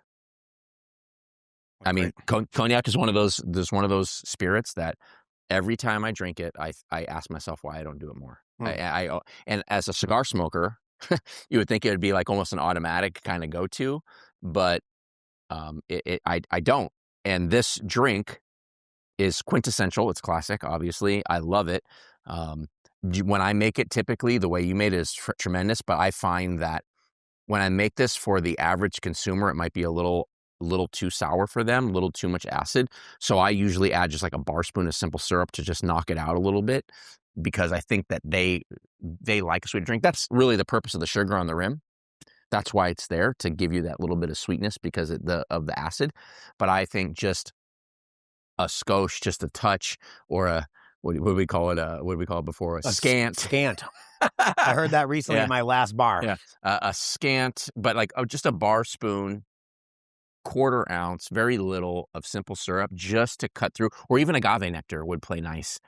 I mean, Cognac is one of those spirits that every time I drink it, I ask myself why I don't do it more. And as a cigar smoker, you would think it would be like almost an automatic kind of go-to, but I don't. And this drink is quintessential. It's classic, obviously. I love it. When I make it, typically the way you made it is tremendous, but I find that when I make this for the average consumer, it might be a little too sour for them, a little too much acid. So I usually add just like a bar spoon of simple syrup to just knock it out a little bit, because I think that they like a sweet drink. That's really the purpose of the sugar on the rim. That's why it's there, to give you that little bit of sweetness because of the acid. But I think just a skosh, just a touch, or a what do we call it? What did we call it before? A scant. Scant. I heard that recently in my last bar. Yeah, a scant, but like just a bar spoon, quarter ounce, very little of simple syrup just to cut through, or even agave nectar would play nice,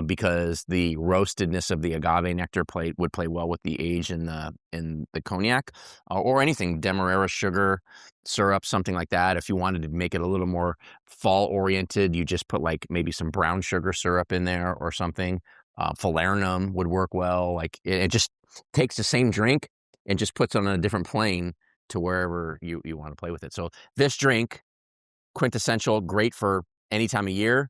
because the roastedness of the agave nectar would play well with the age in the Cognac, or anything, Demerara sugar syrup, something like that. If you wanted to make it a little more fall oriented, you just put like maybe some brown sugar syrup in there or something. Falernum would work well. Like it just takes the same drink and just puts it on a different plane to wherever you want to play with it. So this drink, quintessential, great for any time of year.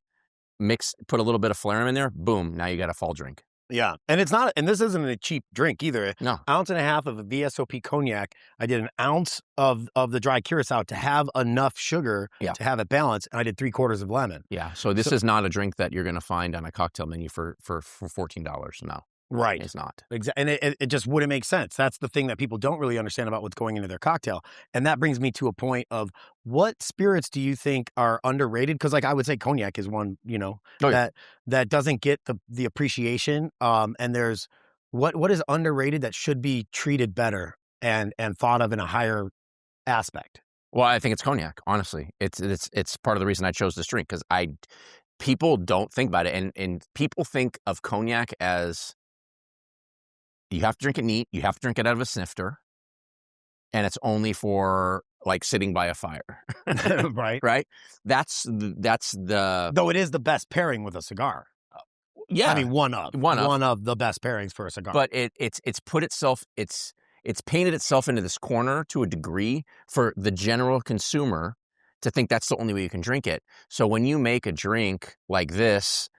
Put a little bit of falernum in there, boom, now you got a fall drink. Yeah, and this isn't a cheap drink either. No. Ounce and a half of a VSOP Cognac. I did an ounce of the dry Curaçao to have enough sugar to have it balanced, and I did 3/4 of lemon. Yeah, so this is not a drink that you're going to find on a cocktail menu for $14. No. Right. It's not. Exactly. And it just wouldn't make sense. That's the thing that people don't really understand about what's going into their cocktail. And that brings me to a point of, what spirits do you think are underrated? Because like I would say Cognac is one, that doesn't get the appreciation. And there's what is underrated that should be treated better and thought of in a higher aspect? Well, I think it's Cognac, honestly. It's part of the reason I chose this drink, because people don't think about it. And people think of Cognac as, you have to drink it neat. You have to drink it out of a snifter. And it's only for like sitting by a fire. Right. Right. That's the. Though it is the best pairing with a cigar. Yeah. I mean, one of the best pairings for a cigar. But it's painted itself into this corner to a degree for the general consumer to think that's the only way you can drink it. So when you make a drink like this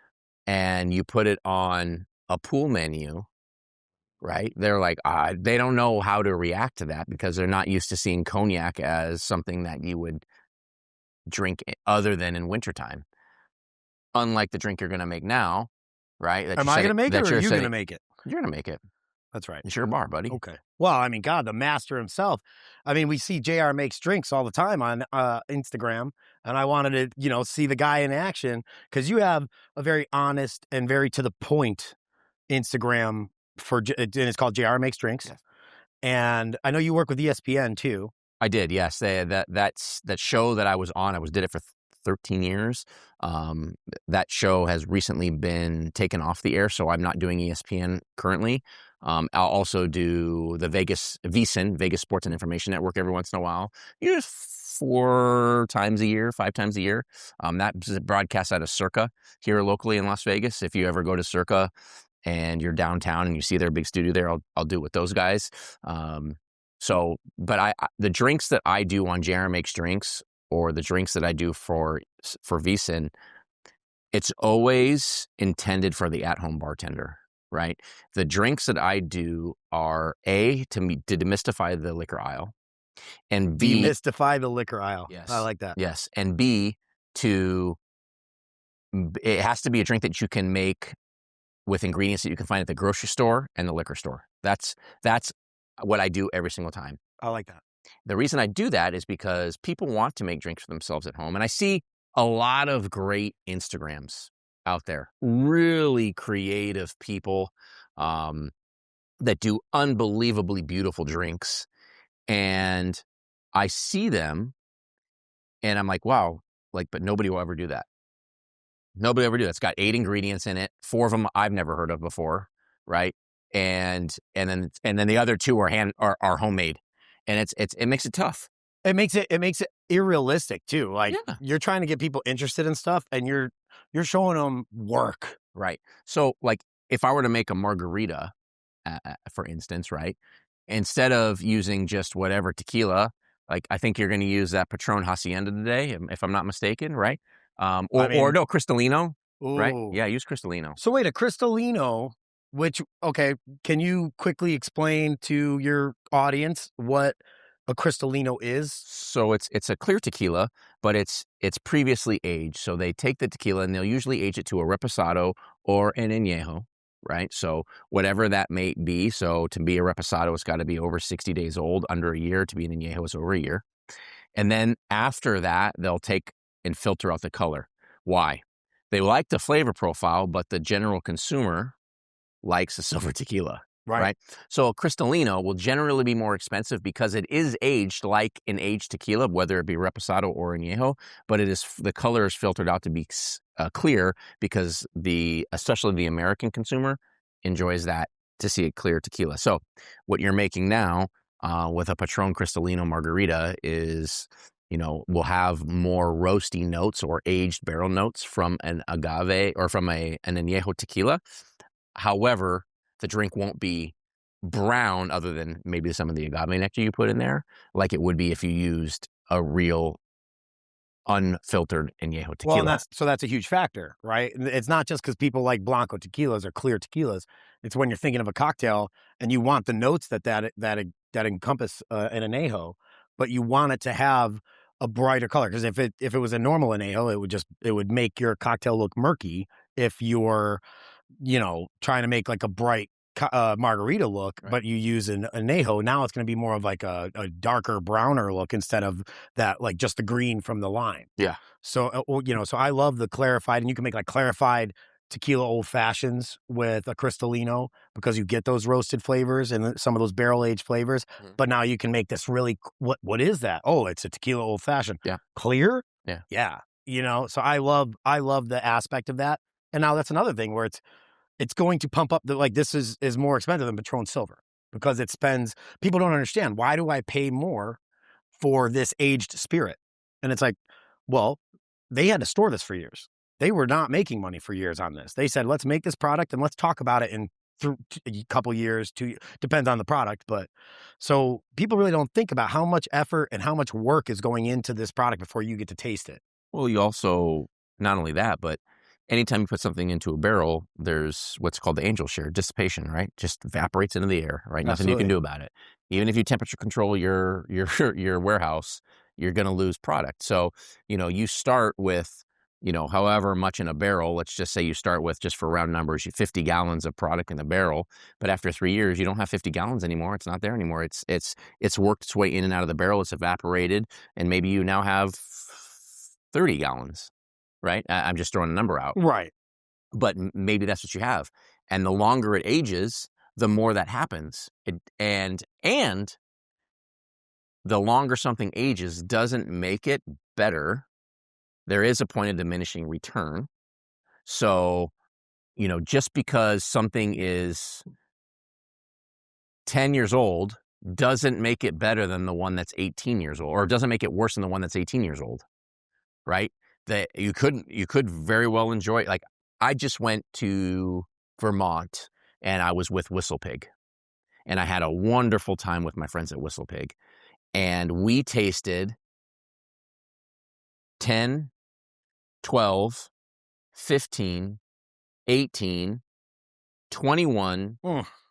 and you put it on a pool menu, right? They're like, they don't know how to react to that, because they're not used to seeing Cognac as something that you would drink other than in wintertime. Unlike the drink you're going to make now, right? Am I going to make it, or are you going to make it? You're going to make it. That's right. It's your bar, buddy. Okay. Well, I mean, God, the master himself. I mean, we see JR makes drinks all the time on Instagram, and I wanted to, see the guy in action, because you have a very honest and very to the point Instagram and it's called JR Makes Drinks. Yes. And I know you work with ESPN too. I did, yes. That show that I was on, did it for 13 years. That show has recently been taken off the air, so I'm not doing ESPN currently. I'll also do the VSiN, Vegas Sports and Information Network, every once in a while. Usually 4 times a year, 5 times a year. That's broadcast out of Circa here locally in Las Vegas. If you ever go to Circa and you're downtown and you see their big studio there, I'll do it with those guys. But the drinks that I do on JR Makes Drinks, or the drinks that I do for VSiN, it's always intended for the at-home bartender, right? The drinks that I do are to demystify the liquor aisle, and B, demystify the liquor aisle. Yes, I like that. Yes, and B, to it has to be a drink that you can make with ingredients that you can find at the grocery store and the liquor store. That's what I do every single time. I like that. The reason I do that is because people want to make drinks for themselves at home. And I see a lot of great Instagrams out there, really creative people that do unbelievably beautiful drinks. And I see them and I'm like, wow, like, but nobody will ever do that. Nobody will ever do that. It's got 8 ingredients in it. 4 of them I've never heard of before, right? And then the other 2 are homemade. And it makes it tough. It makes it irrealistic too. Like Yeah. you're trying to get people interested in stuff and you're showing them work. Right. So like if I were to make a margarita, for instance, right, instead of using just whatever tequila, like I think you're going to use that Patron Hacienda today, if I'm not mistaken, right? Or no, Cristalino, right? Ooh. Yeah, use Cristalino. So wait, a Cristalino, which, okay, can you quickly explain to your audience what a Cristalino is? So it's a clear tequila, but it's previously aged. So they take the tequila and they'll usually age it to a reposado or an añejo, right? So whatever that may be. So to be a reposado, it's got to be over 60 days old. Under a year. To be an añejo, it's over a year. And then after that, they'll take and filter out the color. Why? They like the flavor profile, but the general consumer likes a silver tequila. Right. So a Cristalino will generally be more expensive because it is aged like an aged tequila, whether it be reposado or añejo, but the color is filtered out to be clear because especially the American consumer enjoys that, to see a clear tequila. So what you're making now with a Patron Cristalino margarita is, will have more roasty notes or aged barrel notes from an agave or from an añejo tequila. However, the drink won't be brown, other than maybe some of the agave nectar you put in there, like it would be if you used a real unfiltered añejo tequila. Well, that's a huge factor, right? It's not just because people like Blanco tequilas or clear tequilas. It's when you're thinking of a cocktail and you want the notes that encompass an añejo, but you want it to have a brighter color. Because if it was a normal añejo, it would make your cocktail look murky. If you're trying to make like a bright margarita look, right, but you use an añejo, now it's going to be more of like a darker, browner look instead of that, like just the green from the lime. Yeah. So, so I love the clarified, and you can make like clarified tequila old fashions with a Cristalino because you get those roasted flavors and some of those barrel aged flavors. Mm-hmm. But now you can make this really, what is that? Oh, it's a tequila old fashioned. Yeah. Clear. Yeah. Yeah. So I love the aspect of that. And now that's another thing where it's going to pump up this is more expensive than Patron Silver because people don't understand, why do I pay more for this aged spirit? And it's like, well, they had to store this for years. They were not making money for years on this. They said, let's make this product and let's talk about it in a couple years, depends on the product. But so people really don't think about how much effort and how much work is going into this product before you get to taste it. Well, you also, not only that, but anytime you put something into a barrel, there's what's called the angel share, dissipation, right? Just evaporates into the air, right? Nothing you can do about it. Even if you temperature control your warehouse, you're going to lose product. So, you start with, however much in a barrel. Let's just say you start with, just for round numbers, 50 gallons of product in the barrel. But after 3 years, you don't have 50 gallons anymore. It's not there anymore. It's worked its way in and out of the barrel. It's evaporated. And maybe you now have 30 gallons. Right? I'm just throwing a number out. Right. But maybe that's what you have. And the longer it ages, the more that happens. And the longer something ages doesn't make it better. There is a point of diminishing return. So, just because something is 10 years old doesn't make it better than the one that's 18 years old, or doesn't make it worse than the one that's 18 years old. Right? That you could very well enjoy. Like, I just went to Vermont and I was with Whistle Pig, and I had a wonderful time with my friends at Whistle Pig, and we tasted 10, 12, 15, 18, 21,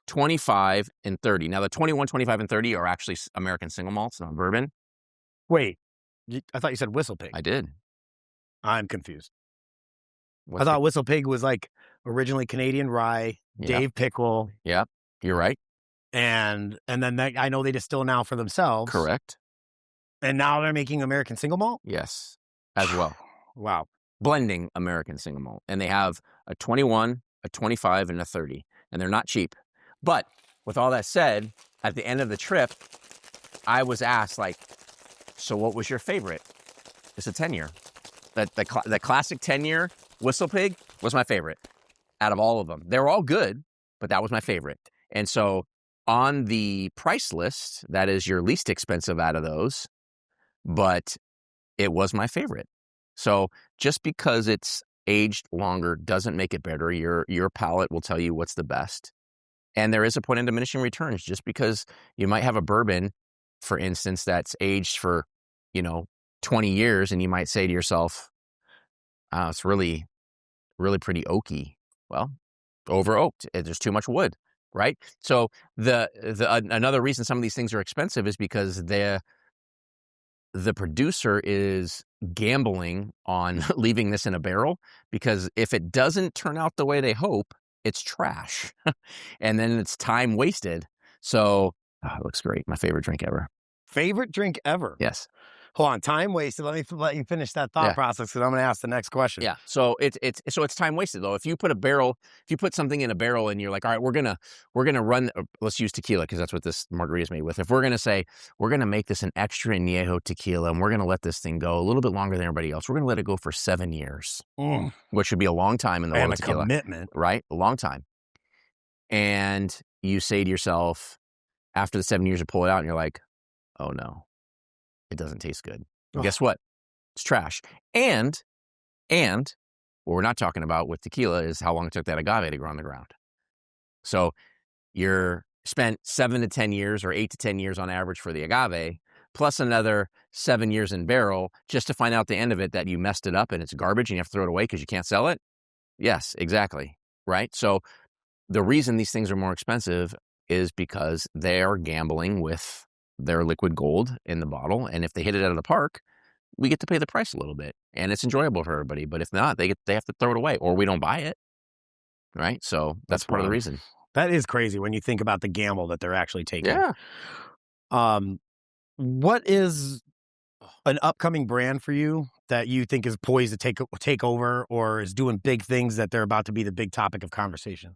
25, and 30. Now the 21, 25, and 30 are actually American single malts, not bourbon. Wait, I thought you said Whistle Pig. I did. I'm confused. I thought Whistle Pig was like originally Canadian rye, Dave Pickle. Yep, you're right. And then I know they distill now for themselves. Correct. And now they're making American single malt? Yes, as well. Wow. Blending American single malt. And they have a 21, a 25, and a 30. And they're not cheap. But with all that said, at the end of the trip, I was asked, like, so what was your favorite? It's a 10-year. The classic 10-year Whistle Pig was my favorite out of all of them. They were all good, but that was my favorite. And so on the price list, that is your least expensive out of those, but it was my favorite. So just because it's aged longer doesn't make it better. Your palate will tell you what's the best. And there is a point in diminishing returns. Just because you might have a bourbon, for instance, that's aged for, 20 years, and you might say to yourself, it's really, really pretty oaky. Well, over oaked. There's too much wood, right? So another reason some of these things are expensive is because the producer is gambling on leaving this in a barrel, because if it doesn't turn out the way they hope, it's trash. And then it's time wasted. So it looks great. My favorite drink ever. Favorite drink ever? Yes. Hold on, time wasted. Let you finish that thought process, because I'm going to ask the next question. Yeah. So it's time wasted though. If you put something in a barrel and you're like, all right, we're gonna run. Let's use tequila because that's what this margarita is made with. If we're gonna say we're gonna make this an extra añejo tequila and we're gonna let this thing go a little bit longer than everybody else, we're gonna let it go for 7 years, which would be a long time in the world of tequila. Commitment, right? A long time. And you say to yourself, after the 7 years, you pull it out and you're like, oh no, it doesn't taste good. And guess what? It's trash. And what we're not talking about with tequila is how long it took that agave to grow on the ground. So you're spent 7 to 10 years or 8 to 10 years on average for the agave, plus another 7 years in barrel, just to find out at the end of it that you messed it up and it's garbage and you have to throw it away because you can't sell it. Yes, exactly. Right? So the reason these things are more expensive is because they are gambling with their liquid gold in the bottle. And if they hit it out of the park, we get to pay the price a little bit and it's enjoyable for everybody. But if not, they have to throw it away or we don't buy it. Right. So that's part of the reason. That is crazy when you think about the gamble that they're actually taking. Yeah. What is an upcoming brand for you that you think is poised to take over or is doing big things that they're about to be the big topic of conversation?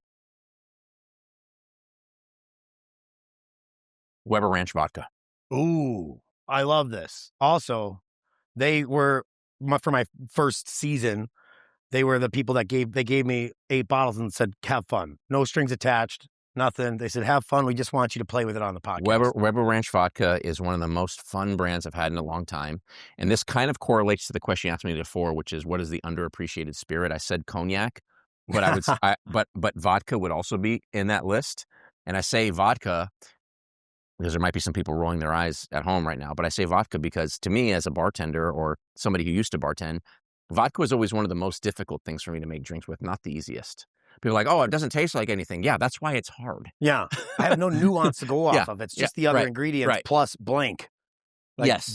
Weber Ranch Vodka. Ooh, I love this. Also, they were, for my first season, they were the people that gave me 8 bottles and said, have fun. No strings attached, nothing. They said, have fun. We just want you to play with it on the podcast. Weber Ranch Vodka is one of the most fun brands I've had in a long time. And this kind of correlates to the question you asked me before, which is what is the underappreciated spirit? I said Cognac, but but vodka would also be in that list. And I say vodka because there might be some people rolling their eyes at home right now, but I say vodka because to me as a bartender or somebody who used to bartend, vodka was always one of the most difficult things for me to make drinks with, not the easiest. People are like, oh, it doesn't taste like anything. Yeah, that's why it's hard. Yeah, I have no nuance to go off of. It's just the other ingredients plus blank.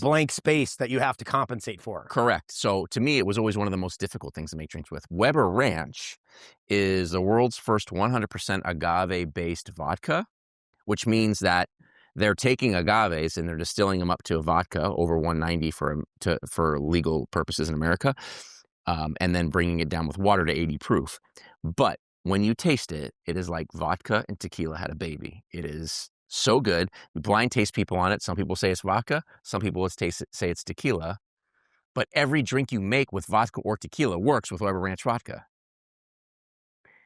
Blank space that you have to compensate for. Correct. So to me, it was always one of the most difficult things to make drinks with. Weber Ranch is the world's first 100% agave-based vodka, which means that they're taking agaves and they're distilling them up to a vodka over 190 for legal purposes in America, and then bringing it down with water to 80 proof. But when you taste it, it is like vodka and tequila had a baby. It is so good. Blind taste people on it. Some people say it's vodka. Some people say it's tequila. But every drink you make with vodka or tequila works with Weber Ranch Vodka.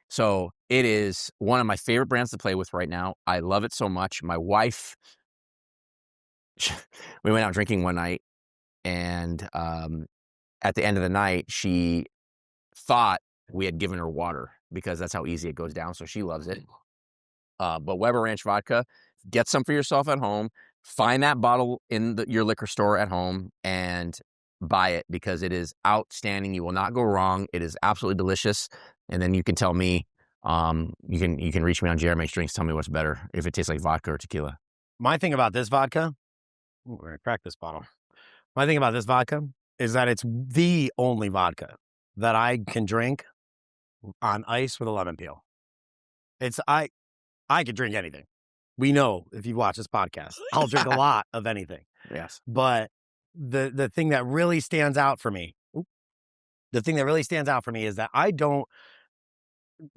So it is one of my favorite brands to play with right now. I love it so much. My wife, we went out drinking one night, and at the end of the night, she thought we had given her water because that's how easy it goes down. So she loves it. But Weber Ranch Vodka, get some for yourself at home. Find that bottle in your liquor store at home and buy it because it is outstanding. You will not go wrong. It is absolutely delicious. And then you can tell me, you can reach me on Jeremy's Drinks. Tell me what's better, if it tastes like vodka or tequila. My thing about this vodka, we're going to crack this bottle. My thing about this vodka is that it's the only vodka that I can drink on ice with a lemon peel. It's I could drink anything. We know if you watch this podcast, I'll drink a lot of anything. Yes. But the thing that really stands out for me, is that I don't,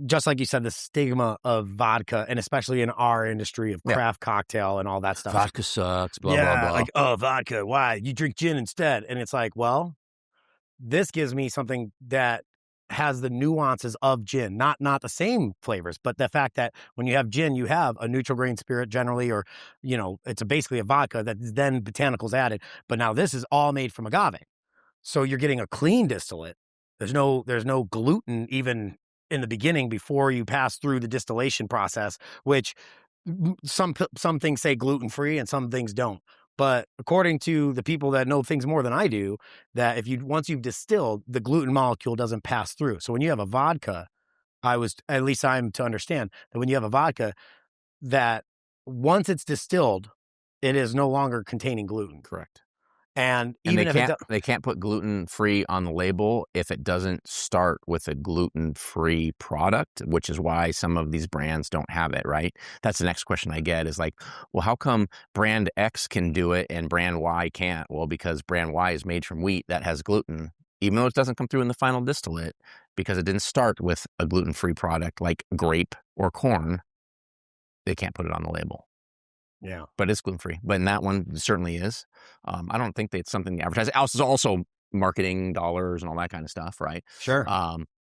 just like you said, the stigma of vodka, and especially in our industry of craft cocktail and all that stuff. Vodka sucks, blah, blah, blah. Like, oh, vodka, why? You drink gin instead. And it's like, well, this gives me something that has the nuances of gin, not the same flavors, but the fact that when you have gin, you have a neutral grain spirit generally, or, it's basically a vodka that then botanicals added. But now this is all made from agave. So you're getting a clean distillate. There's no gluten even in the beginning before you pass through the distillation process, which some things say gluten-free and some things don't. But according to the people that know things more than I do, that once you've distilled, the gluten molecule doesn't pass through. So when you have a vodka, I'm to understand that when you have a vodka, that once it's distilled, it is no longer containing gluten. Correct. And they can't put gluten-free on the label if it doesn't start with a gluten-free product, which is why some of these brands don't have it, right? That's the next question I get is like, well, how come brand X can do it and brand Y can't? Well, because brand Y is made from wheat that has gluten, even though it doesn't come through in the final distillate, because it didn't start with a gluten-free product like grape or corn, they can't put it on the label. Yeah. But it's gluten-free. But in that one, it certainly is. I don't think that it's something to advertise. It's also marketing dollars and all that kind of stuff, right? Sure.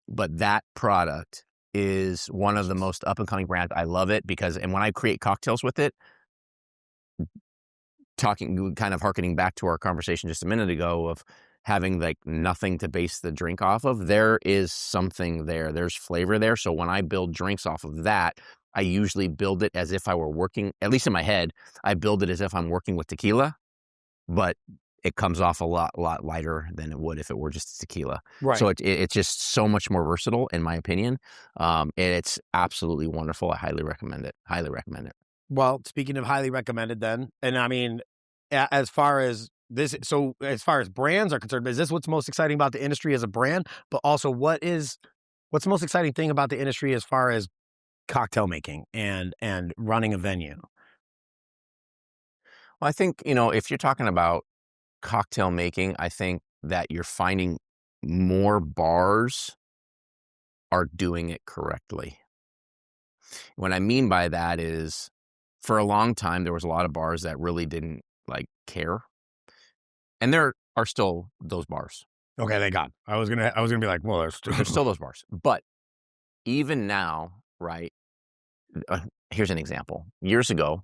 But that product is one of the most up-and-coming brands. I love it and when I create cocktails with it, kind of harkening back to our conversation just a minute ago of having like nothing to base the drink off of, there is something there. There's flavor there. So when I build drinks off of that, I usually build it as if I were working, at least in my head, I build it as if I'm working with tequila, but it comes off a lot lighter than it would if it were just tequila. Right. So it's just so much more versatile, in my opinion. And it's absolutely wonderful. I highly recommend it. Highly recommend it. Well, speaking of highly recommended then, and I mean, as far as brands are concerned, is this what's most exciting about the industry as a brand? But also what's the most exciting thing about the industry as far as cocktail making and running a venue? Well, I think, if you're talking about cocktail making, I think that you're finding more bars are doing it correctly. What I mean by that is, for a long time, there was a lot of bars that really didn't care. And there are still those bars. Okay, thank God. I was gonna be like, well, there's still those bars. But even now, right? Here's an example. Years ago,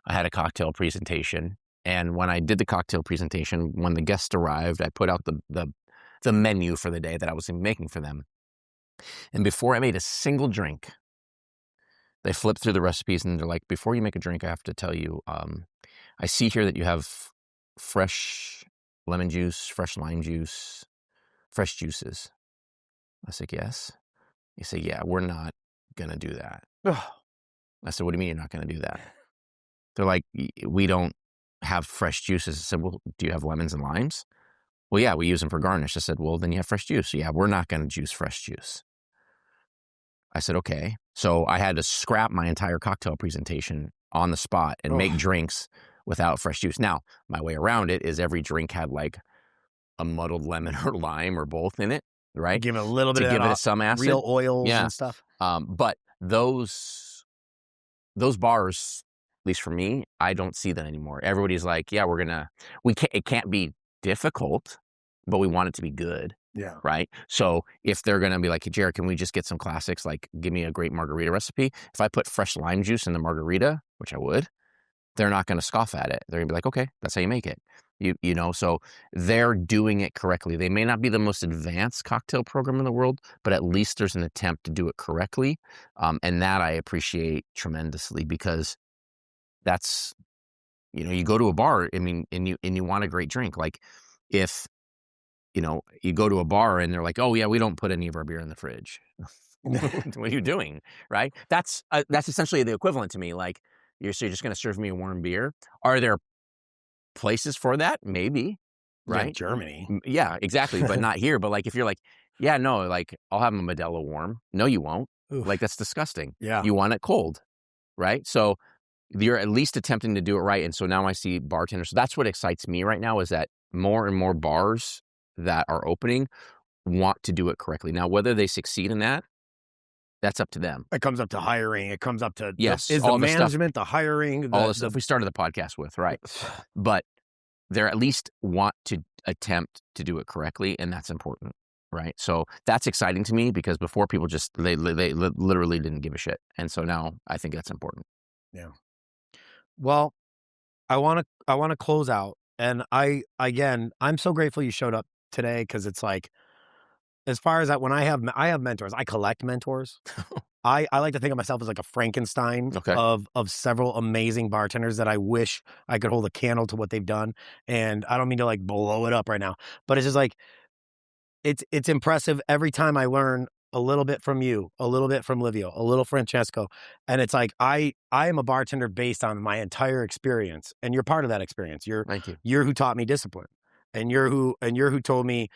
I had a cocktail presentation, and when I did the cocktail presentation, when the guests arrived, I put out the menu for the day that I was making for them. And before I made a single drink, they flipped through the recipes and they're like, before you make a drink, I have to tell you, I see here that you have fresh lemon juice, fresh lime juice, fresh juices. I said, yes. He said, yeah, we're not going to do that. I said, what do you mean you're not going to do that? They're like, we don't have fresh juices. I said, well, do you have lemons and limes? Well, yeah, we use them for garnish. I said, well, then you have fresh juice. Yeah, we're not going to juice fresh juice. I said, okay. So I had to scrap my entire cocktail presentation on the spot and make drinks without fresh juice. Now, my way around it is every drink had like a muddled lemon or lime or both in it, right? Give it a little bit to give it some acid. Real oils and stuff. But those bars, at least for me, I don't see that anymore. Everybody's like, yeah, it can't be difficult, but we want it to be good. Yeah. Right. So if they're going to be like, hey, Jared, can we just get some classics? Like, give me a great margarita recipe. If I put fresh lime juice in the margarita, which I would, they're not going to scoff at it. They're going to be like, okay, that's how you make it. So they're doing it correctly. They may not be the most advanced cocktail program in the world, but at least there's an attempt to do it correctly. And that I appreciate tremendously, because that's, you go to a bar, I mean, and you want a great drink. Like if, you go to a bar and they're like, oh yeah, we don't put any of our beer in the fridge. What are you doing? Right. That's essentially the equivalent to me. Like, you're just going to serve me a warm beer. Are there places for that? Maybe. Right. Yeah, Germany. Yeah, exactly. But not here. But like, if you're like, Yeah, no, like, I'll have a Modelo warm. No, you won't. Oof. Like, that's disgusting. Yeah. You want it cold, right? So you're at least attempting to do it right, and so now I see bartenders. So that's what excites me right now is that more and more bars that are opening want to do it correctly. Now, whether they succeed in that, that's up to them. It comes up to hiring. It comes up to Yes, is all the the stuff, management, the hiring, all the stuff we started the podcast with, right? But they're at least want to attempt to do it correctly, and that's important, right? So that's exciting to me because before people just they literally didn't give a shit, and so now I think that's important. Yeah. Well, I want to close out, and I'm so grateful you showed up today because it's like, as far as that, when I have mentors, I collect mentors. I like to think of myself as like a Frankenstein Okay. of several amazing bartenders that I wish I could hold a candle to what they've done. And I don't mean to like blow it up right now, but it's just like it's impressive every time I learn a little bit from you, a little bit from Livio, a little Francesco. And it's like I am a bartender based on my entire experience. And you're part of that experience. Thank you. You're who taught me discipline. And you're who told me,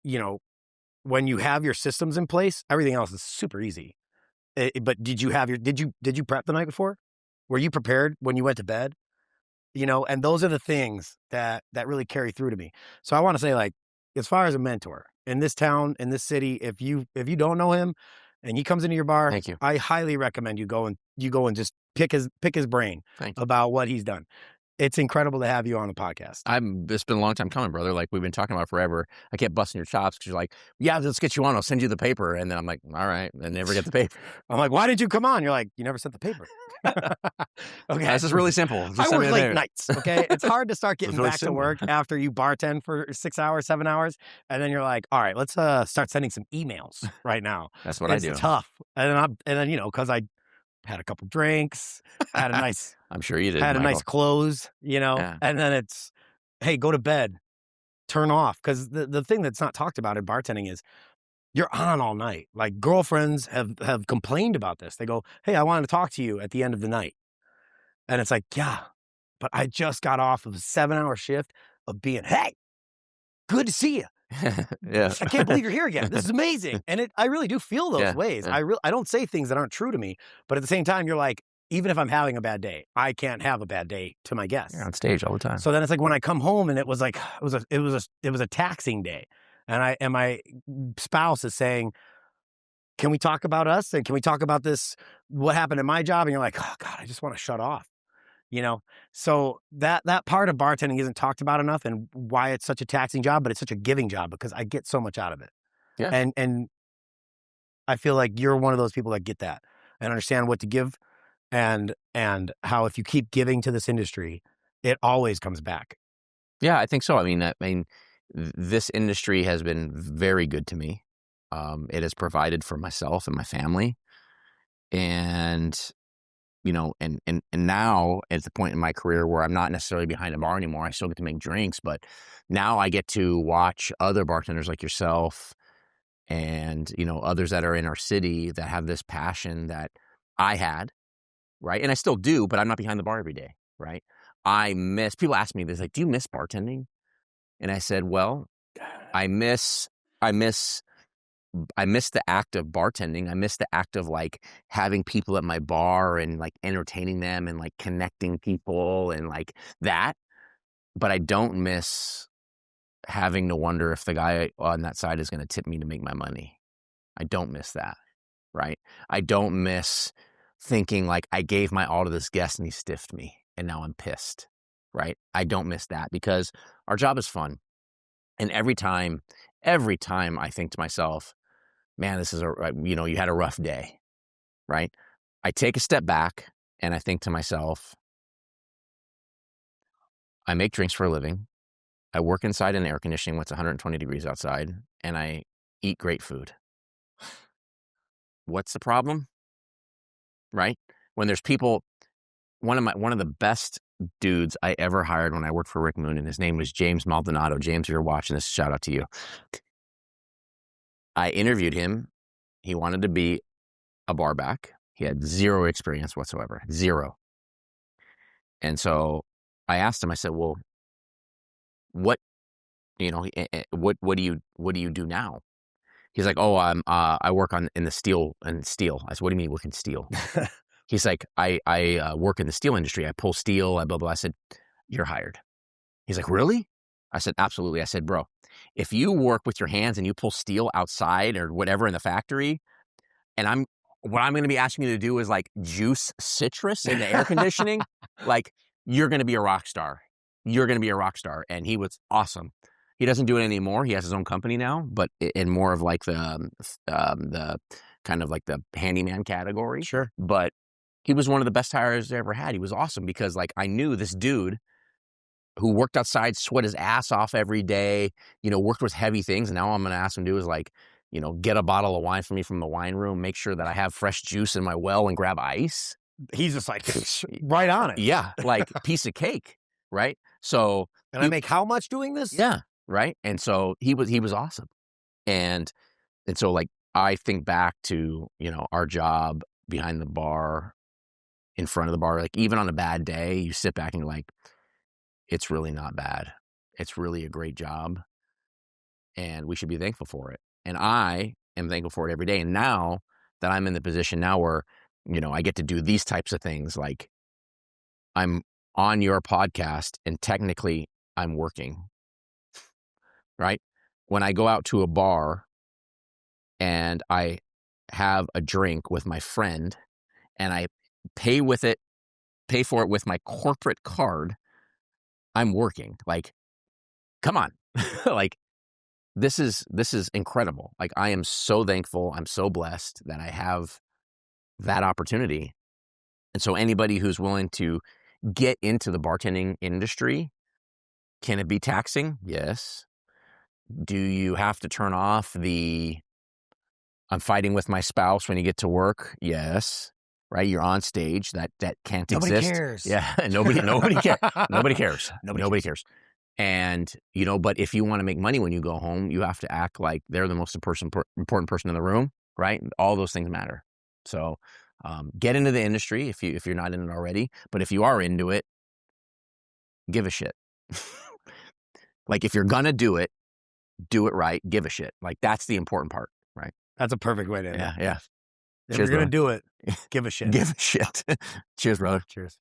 you know, when you have your systems in place, everything else is super easy. But did you prep the night before? Were you prepared when you went to bed? You know, and those are the things that really carry through to me. So I want to say, like, as far as a mentor in this town, in this city, if you don't know him and he comes into your bar, Thank you. I highly recommend you go and just pick his brain about what he's done. It's incredible to have you on the podcast. It's been a long time coming, brother. Like, we've been talking about forever. I kept busting your chops because you're like, yeah, let's get you on. I'll send you the paper. And then I'm like, all right. I never get the paper. I'm like, why did you come on? You're like, you never sent the paper. Okay. This is really simple. Just I work late nights. Okay. It's hard to start getting really back to simple. work after you bartend for 6 hours, 7 hours. And then you're like, all right, let's start sending some emails right now. That's what I do. It's tough. And then, you know, because I had a couple drinks, had a nice, I'm sure you did. had a Michael. nice clothes, you know, Yeah. and then it's, hey, go to bed, turn off. Because the thing that's not talked about in bartending is you're on all night. Like, girlfriends have complained about this. They go, hey, I wanted to talk to you at the end of the night. And it's like, yeah, but I just got off of a 7-hour shift of being, hey, good to see you. Yeah. I can't believe you're here again. This is amazing. And I really do feel those ways. Yeah. I don't say things that aren't true to me, but at the same time, you're like, even if I'm having a bad day, I can't have a bad day to my guests. You're on stage all the time. So then it's like when I come home and it was like, it was a taxing day. And my spouse is saying, can we talk about us? And can we talk about this, what happened in my job? And you're like, oh God, I just want to shut off. You know, so that part of bartending isn't talked about enough, and why it's such a taxing job, but it's such a giving job because I get so much out of it. Yeah. And I feel like you're one of those people that get that and understand what to give, and how if you keep giving to this industry, it always comes back. Yeah, I think so. I mean, this industry has been very good to me. It has provided for myself and my family, and you know, and now at the point in my career where I'm not necessarily behind a bar anymore, I still get to make drinks, but now I get to watch other bartenders like yourself and, you know, others that are in our city that have this passion that I had, right? And I still do, but I'm not behind the bar every day, right? People ask me this, like, do you miss bartending? And I said, well, I miss the act of bartending. I miss the act of like having people at my bar and like entertaining them and like connecting people and like that. But I don't miss having to wonder if the guy on that side is going to tip me to make my money. I don't miss that, right? I don't miss thinking like I gave my all to this guest and he stiffed me and now I'm pissed, right? I don't miss that because our job is fun. And every time I think to myself, man, this is you had a rough day, right? I take a step back and I think to myself, I make drinks for a living. I work inside in air conditioning when it's 120 degrees outside, and I eat great food. What's the problem? Right? When there's people, one of the best dudes I ever hired when I worked for Rick Moon, and his name was James Maldonado. James, if you're watching this, shout out to you. I interviewed him. He wanted to be a bar back. He had zero experience whatsoever. Zero. And so I asked him, I said, well, what do you do now? He's like, oh, I work in the steel. I said, what do you mean work in steel? He's like, I work in the steel industry. I pull steel. I blah, blah. I said, you're hired. He's like, really? I said, absolutely. I said, bro, if you work with your hands and you pull steel outside or whatever in the factory, and what I'm going to be asking you to do is like juice citrus in the air conditioning, like you're going to be a rock star. You're going to be a rock star. And he was awesome. He doesn't do it anymore. He has his own company now, but in more of like the kind of like the handyman category. Sure. But he was one of the best hires I ever had. He was awesome because like I knew this dude who worked outside, sweat his ass off every day, worked with heavy things. And now I'm going to ask him to do is like, get a bottle of wine for me from the wine room, make sure that I have fresh juice in my well and grab ice. He's just like right on it. Yeah. Like piece of cake. Right. So. And I make how much doing this? Yeah. Right. And so he was awesome. And so like, I think back to, our job behind the bar, in front of the bar, like even on a bad day, you sit back and you're like, it's really not bad. It's really a great job. And we should be thankful for it. And I am thankful for it every day. And now that I'm in the position now where, I get to do these types of things, like I'm on your podcast and technically I'm working, right? When I go out to a bar and I have a drink with my friend and I pay for it with my corporate card, I'm working. Like, come on. Like, this is incredible. Like, I am so thankful. I'm so blessed that I have that opportunity. And so anybody who's willing to get into the bartending industry, can it be taxing? Yes. Do you have to turn off I'm fighting with my spouse when you get to work? Yes. Right? You're on stage. That can't exist. Nobody cares. Yeah. Nobody cares. Nobody cares. Nobody cares. And, but if you want to make money when you go home, you have to act like they're the most important person in the room, right? All those things matter. So get into the industry if you're not in it already. But if you are into it, give a shit. Like if you're going to do it right, give a shit. Like that's the important part, right? That's a perfect way to end it. Yeah. If you're going to do it, give a shit. Give a shit. Cheers, brother. Cheers.